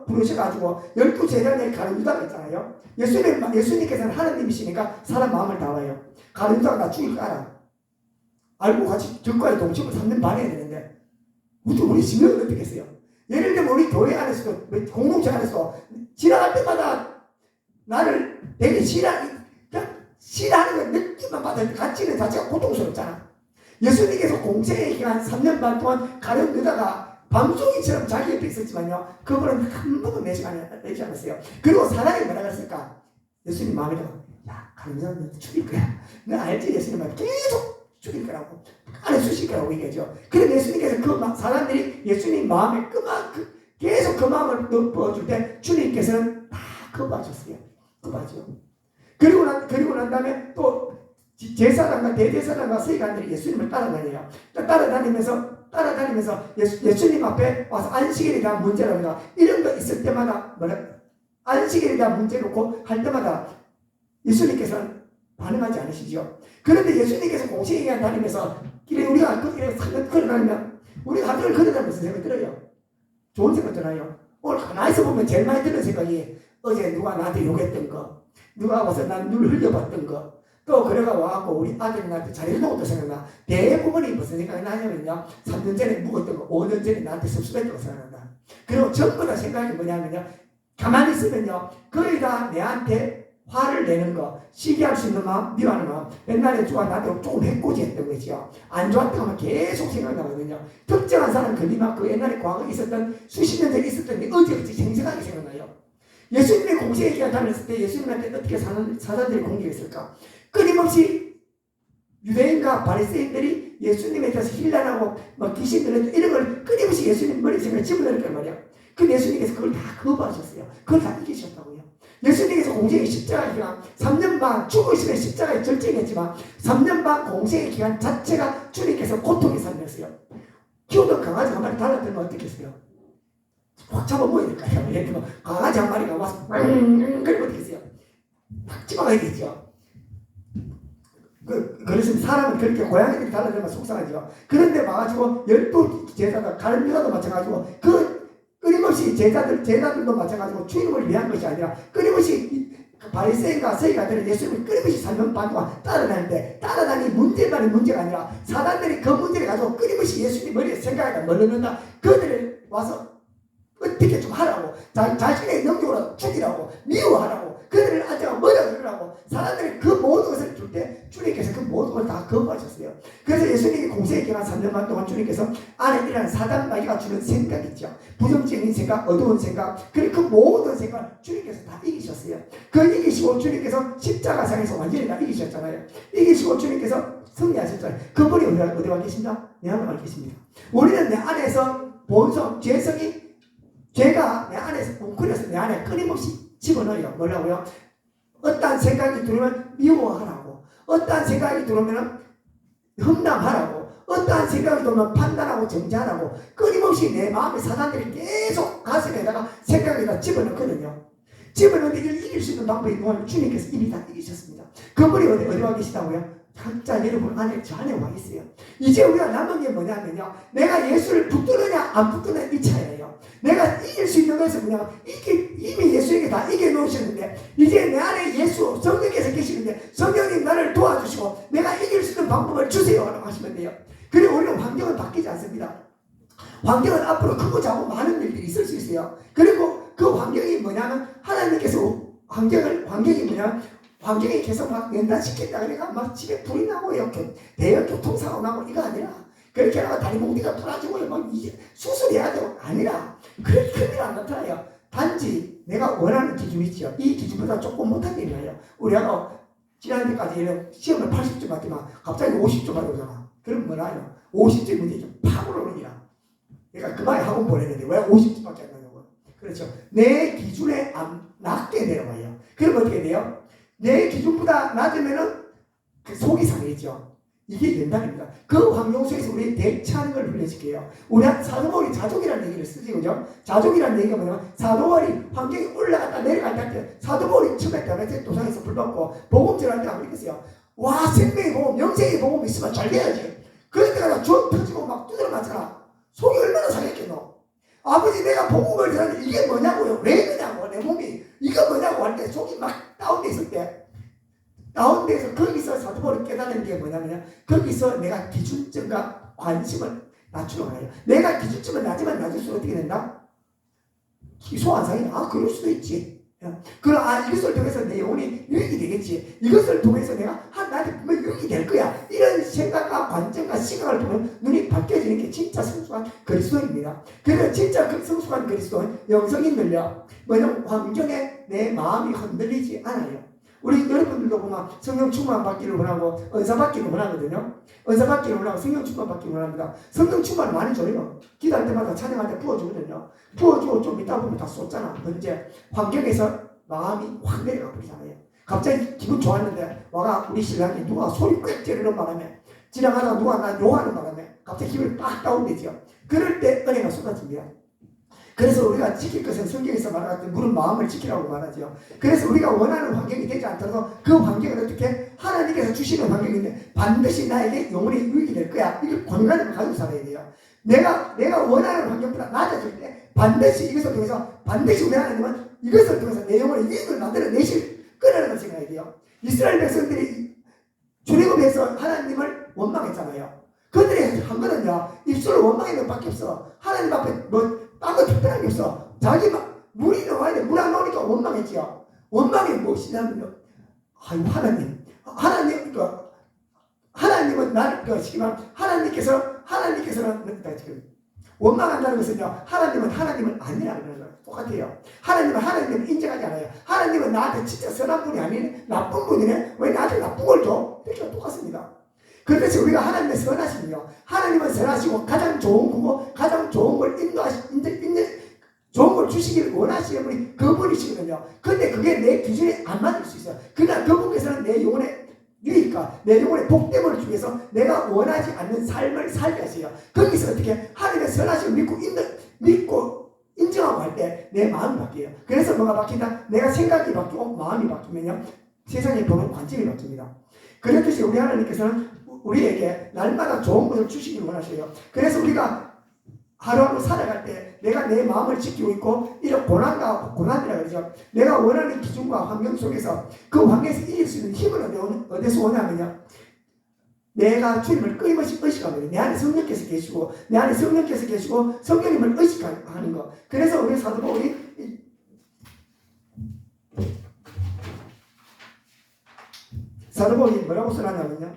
부르셔가지고 12제자를 가는 유다가 있잖아요. 예수님께서는 하나님이시니까 사람 마음을 다 와요. 가는 유다가 나 죽일 거 알아. 알고 같이 적과의 동침을 3년 반 해야 되는데 우리 신경을 어떻게 했어요? 예를 들면 우리 교회 안에서도 공동체 안에서도 지나갈 때마다 나를 되게 싫어하는 거 느낌만 받을 때 같이는 자체가 고통스럽잖아. 예수님께서 공생의 기간 3년 반 동안 가는 유다가 밤송이처럼 자기 옆에 있었지만요. 그분은 한 번도 내지 않았어요. 그리고 사랑이 뭐라 그랬을까? 예수님 마음에 들어. 야, 가는 사람 죽일 거야. 너 알지? 예수님 말 계속 죽일 거라고. 안에 수실 거라고 얘기하죠. 그런데 예수님께서 그 사람들이 예수님 마음에 계속 그 마음을 넣어줄 때 주님께서는 다 거부하셨어요. 거부하죠. 그리고 난 다음에 또 제사장과 대제사장과 서기관들이 예수님을 따라다녀요. 따라다니면서 예수님 앞에 와서 안식일에 대한 문제랍니다. 이런 거 있을 때마다 안식일에 대한 문제 놓고 할 때마다 예수님께서는 반응하지 않으시죠. 그런데 예수님께서 공생에 다니면서 우리가 길에 걸어다니면 우리가 하늘을 걸어다니면서 생각이 들어요. 좋은 생각 들어요. 오늘 가만히서 보면 제일 많이 드는 생각이 어제 누가 나한테 욕했던 거, 누가 와서 난 눈을 흘려봤던 거, 또 그래가 와갖고 우리 아들이 나한테 잘해준 것도 생각나. 대부분이 무슨 생각이 나냐면요, 3년 전에 묵었던 거, 5년 전에 나한테 섭섭했던 거 생각난다. 그리고 전부 다 생각이 뭐냐면요, 가만히 있으면요 거의 다 내한테 화를 내는 거, 시기할 수 있는 마음, 미워하는 마음. 옛날에 누가 나한테 조금 해코지했던 거죠. 안 좋았던 거면 계속 생각나거든요. 특정한 사람 걸리면 그 옛날에 과거에 있었던 수십 년 전에 있었던 게 어제같이 생생하게 생각나요. 예수님의 공생의 기간 다녔을 때 예수님한테 어떻게 사람들이 공격했을까? 끊임없이 유대인과 바리새인들이 예수님에 대해서 힐난하고 귀신 들려도 이런 걸 끊임없이 예수님 머리에 집어넣을 거란 말이야. 근데 예수님께서 그걸 다 거부하셨어요. 그걸 다 이기셨다고요. 예수님께서 공생의 십자가 기간 3년 반 죽으시는 십자가에 절정했지만 3년 반 공생의 기간 자체가 주님께서 고통의 삶이었어요. 키우던 강아지 한 마리 달라들면 어떻게 했어요? 확 잡아먹어야 될까요? 예를 들면 강아지 한 마리가 와서 그러면 어떻게 했어요? 확 집어가야 되죠. 그래서 사람은 그렇게 고양이들이 달라들면 속상하죠. 그런데 와가지고 12제자가 가는 유다도 마찬가지고 끊임없이 제자들도 마찬가지고 주님을 위한 것이 아니라 끊임없이 바리새인과 서기관들은 예수님을 끊임없이 3년 반 동안 따라다니는 문제만이 문제가 아니라 사단들이 그 문제를 가지고 끊임없이 예수님 머리에 생각하다 멀어는다. 그들을 와서 어떻게 좀 하라고, 자신의 능력으로 죽이라고, 미워하라고, 그들을 앉아가 뭐라 그러라고, 사람들이 그 모든 것을 줄 때 주님께서 그 모든 걸 다 거부하셨어요. 그래서 예수님이 공생의 기간 3년 반 동안 주님께서 안에 일어난 사단 마귀가 주는 생각 있죠. 부정적인 생각, 어두운 생각, 그리고 그 모든 생각을 주님께서 다 이기셨어요. 그 이기시고 주님께서 십자가상에서 완전히 다 이기셨잖아요. 이기시고 주님께서 승리하셨잖아요. 그분이 어디 와 계십니까? 내 안에 와 계십니다. 우리는 내 안에서 본성, 죄가 내 안에서 뭉클해서 내 안에 끊임없이 집어넣어요. 뭐라고요? 어떠한 생각이 들어오면 미워하라고, 어떠한 생각이 들어오면 험담하라고, 어떠한 생각이 들어오면 판단하고 정죄하라고, 끊임없이 내 마음의 사단들이 계속 가슴에다가 생각에다 집어넣거든요. 집어넣는데 이걸 이길 수 있는 방법이 뭐냐면 주님께서 이미 다 이기셨습니다. 그분이 어디 와 계시다고요? 각자 여러분 안에 저 안에 와 있어요. 이제 우리가 남은 게 뭐냐면요, 내가 예수를 붙드느냐 안 붙드느냐 이 차이예요. 내가 이길 수 있는 것은 뭐냐면 이미 예수에게 다 이겨놓으셨는데 이제 내 안에 예수 성령께서 계시는데 성령님 나를 도와주시고 내가 이길 수 있는 방법을 주세요 라고 하시면 돼요. 그리고 우리는 환경은 바뀌지 않습니다. 환경은 앞으로 크고 작고 많은 일들이 있을 수 있어요. 그리고 그 환경이 뭐냐면 하나님께서 환경이 뭐냐면 환경이 계속 막 연단시킨다 그러니까 막 집에 불이 나고 대형 교통사고 나고 이거 아니라 그렇게 하다가 다리 몽디가 부러지고 막 수술해야 되고 아니라 그렇게 큰일 안 나타나요. 단지 내가 원하는 기준이 있죠. 이 기준보다 조금 못한 일이 나요. 우리가 지난해까지 시험을 80점 받지만 갑자기 50점 받아오잖아. 그럼 뭐라요? 50점 문제 좀 팍 올라오느니라. 그러니까 그만에 학원 보내는데 왜 50점밖에 안 나냐고. 그렇죠. 내 기준에 낮게 내려와요. 그럼 어떻게 돼요? 내 기준보다 낮으면은 그 속이 상해지죠. 이게 연단입니다. 그 환경 속에서 우리 대처하는 걸 훈련시켜요. 우리 사도 바울이 자족이라는 얘기를 쓰지, 그죠? 자족이라는 얘기가 뭐냐면 사도 바울이 환경이 올라갔다 내려갔다 때 사도 바울이 처음에 다메섹 도상에서 불 받고 복음 전할 때 안 그랬어요. 와, 생명의 복음, 영생의 복음 있으면 잘 돼야지. 그럴 때가 주먹 터지고 막 두드려 맞잖아. 속이 얼마나 상했겠노? 아버지, 내가 복음을 전하는데 이게 뭐냐고요? 왜 그러냐고, 내 몸이 이거 뭐냐고 할 때 속이 막 다운돼 있을 때 다운돼서 거기서 사도 바울이 깨달은 게 뭐냐면 거기서 내가 기준점과 관심을 낮추는 거예요. 내가 기준점을 낮으면 낮을수록 어떻게 된다? 소환상이 그럴 수도 있지. 그럼 이것을 통해서 내 영혼이 유익이 되겠지. 이것을 통해서 내가 나한테 분명 유익이 될 거야. 이런 생각과 관점과 시각을 보면 눈이 바뀌어지는 게 진짜 성숙한 그리스도입니다. 그래서 진짜 성숙한 그리스도는 영성이 늘려 뭐냐면 환경에 내 마음이 흔들리지 않아요. 우리 여러분들도 보면 성령 충만 받기를 원하고 은사 받기를 원하거든요. 은사 받기를 원하고 성령 충만 받기를 원합니다. 성령 충만을 많이 줘요. 기도할 때마다 찬양할 때 부어주거든요. 부어주고 좀 이따 보면 다 쏟잖아. 언제? 환경에서 마음이 확 내려가 버리잖아요. 갑자기 기분 좋았는데 와가 우리 신랑이 누가 소리 꽥 지르는 바람에 지나가다가 누가 나 욕하는 바람에 갑자기 기분이 빡 다운되죠. 그럴 때 은혜가 쏟아집니다. 그래서 우리가 지킬 것은 성경에서 말하는 물은 마음을 지키라고 말하죠. 그래서 우리가 원하는 환경이 되지 않더라도 그 환경을 어떻게 하나님께서 주시는 환경인데 반드시 나에게 영혼의 유익이 될 거야. 이걸 권한을 가지고 살아야 돼요. 내가 원하는 환경보다 낮아질 때 반드시 이것을 통해서 반드시 우리 하나님은 이것을 통해서 내 영혼의 유익을 만들어내실 거라는 걸 생각해야 돼요. 이스라엘 백성들이 출애굽해서 하나님을 원망했잖아요. 그들이 한 거는요 입술을 원망했는 밖에 없어. 하나님 앞에 딴 거 특별한 게 없어. 자기 물이 나와야 돼. 물 안 나오니까 원망했지요. 원망이 무엇이냐면요. 아유, 하나님은 나를, 하나님께서는, 지금, 원망한다는 것은요, 하나님은 아니라는 거예요. 똑같아요. 하나님을 인정하지 않아요. 하나님은 나한테 진짜 선한 분이 아니네, 나쁜 분이네, 왜 나한테 나쁜 걸 줘? 이렇게 똑같습니다. 그래서 우리가 하나님의 선하심이요. 하나님은 선하시고 가장 좋은 거고 가장 좋은 걸 좋은 걸 주시기를 원하시는 분이 그분이시거든요. 근데 그게 내 기준에 안 맞을 수 있어요. 그러나 그분께서는 내 영혼의 유익과 내 영혼의 복됨을 주기 위해서 내가 원하지 않는 삶을 살게 하세요. 거기서 어떻게 하나님의 선하심을 믿고 인정하고 할 때 내 마음이 바뀌어요. 그래서 뭐가 바뀐다? 내가 생각이 바뀌고 마음이 바뀌면요. 세상에 보는 관점이 바뀝니다. 그렇듯이 우리 하나님께서는 우리에게 날마다 좋은 것을 주시길 원하셔요. 그래서 우리가 하루하루 살아갈 때 내가 내 마음을 지키고 있고 이런 고난이라고 그러죠. 내가 원하는 기준과 환경 속에서 그 환경에서 이길 수 있는 힘을 어디서 오냐면요. 내가 주님을 끊임없이 의식하는 거예요. 내 안에 성령께서 계시고 성령님을 의식하는 거. 그래서 우리 사도 바울이 뭐라고 써놨냐면요.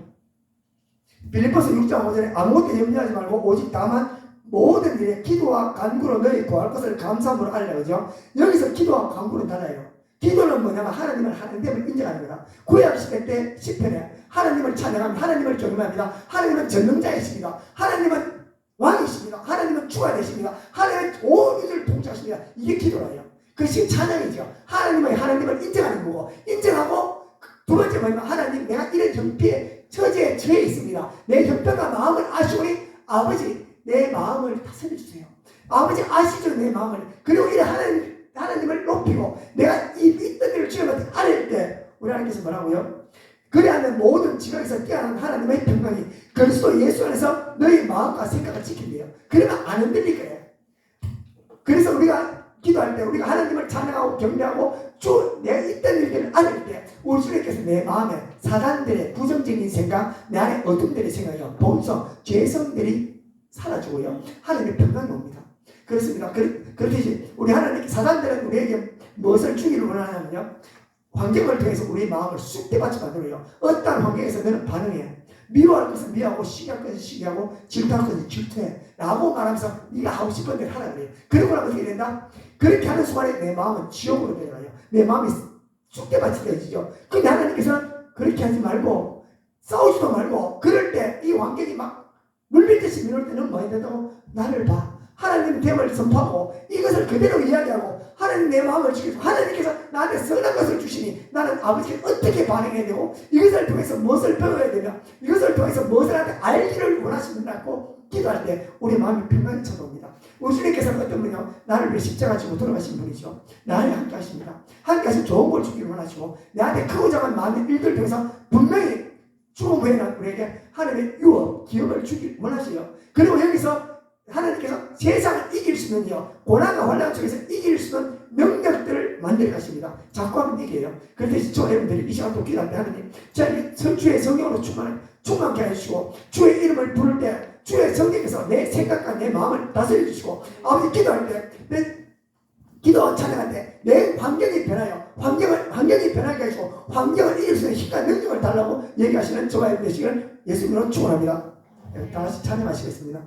빌립보서 6장 5절에 아무것도 염려하지 말고 오직 다만 모든 일에 기도와 간구로 너희 구할 것을 감사함으로 알라. 그죠? 여기서 기도와 간구는 달라요. 기도는 뭐냐면 하나님을 하나님을 인정하는 거다. 구약 시대 때 10편에 하나님을 찬양하면 하나님을 경배합니다. 하나님은 전능자이십니다. 하나님은 왕이십니다. 하나님은 주가 되십니다. 하나님은 온 우주를 통치하십니다. 이게 기도라요. 그것이 찬양이죠. 하나님을 인정하는 거고, 인정하고 두 번째 뭐냐면 하나님, 내가 이런 형편에 처지에 처해 있습니다. 내 형편과 마음을 아시오니 아버지 내 마음을 다스려 주세요. 아버지 아시죠 내 마음을. 그리고 이런 하나님을 높이고 내가 있던 일을 주님한테 아릴 때 우리 하나님께서 뭐라고요? 그래야만 모든 지각에서 깨어난 하나님의 평강이 그리스도 예수 안에서 너희 마음과 생각을 지킨대요. 그러면 안 흔들릴 거예요. 그래서 우리가 기도할 때 우리가 하나님을 찬양하고 경배하고 내가 있던 일들을 아릴 때 우리 주님께서 내 마음에 사단들의 부정적인 생각, 내 안에 어둠들의 생각이요, 본성, 죄성들이 사라지고요. 하나님의 평강이 옵니다. 그렇습니다. 그렇듯이 우리 하나님 사단들은 우리에게 무엇을 주기를 원하냐면요. 환경을 통해서 우리의 마음을 쑥대밭이 만들어요. 어떠한 환경에서 너는 반응해. 미워할 것은 미워하고 시기할 것은 시기하고 질투할 것은 질투해 라고 말하면서 네가 하고 싶은 대로 하라 그래요. 그러고 나면 어떻게 된다? 그렇게 하는 순간에 내 마음은 지옥으로 되어요. 내 마음이 쑥대밭이 되어지죠. 근데 하나님께서는 그렇게 하지 말고 싸우지도 말고 그럴 때 이 환경이 막 물밀듯이 밀을 때는 뭐 해야 된다고? 나를 봐. 하나님 됨을 선포하고 이것을 그대로 이야기하고 하나님 내 마음을 지키고 하나님께서 나한테 선한 것을 주시니 나는 아버지께 어떻게 반응해야 되고 이것을 통해서 무엇을 배워야 되며 이것을 통해서 무엇을 한테 알기를 원하시는다고 기도할 때 우리 마음이 평안히 찾아옵니다. 우리 주님께서는 어떤 분이요? 나를 위해 십자가 지고 돌아가신 분이죠. 나를 함께 하십니다. 함께 하시면 좋은 걸 주기를 원하시고 내한테 크고 작은 많은 일들 통해서 분명히 죽음 후에는 우리에게 하나님의 유업, 기업을 주길 원하시요. 그리고 여기서 하나님께서 세상을 이길 수 있는요 고난과 환난 속에서 이길 수 있는 능력들을 만들어 가십니다. 자꾸 하면 이겨요. 그런데 저 여러분들이 이 시간 또 기도할 때 하나님 주의 성령으로 충만케 해주시고 주의 이름을 부를 때 주의 성령께서 내 생각과 내 마음을 다스려 주시고 아버지 기도할 때 내 기도 찬양할 때 내 환경이 변하여 환경이 변하게 해주고 환경을 이길 수 있는 힘과 능력을 달라고 얘기하시는 저와 여러분 되시기를 예수님으로 축원합니다. 다 같이 찬양하시겠습니다.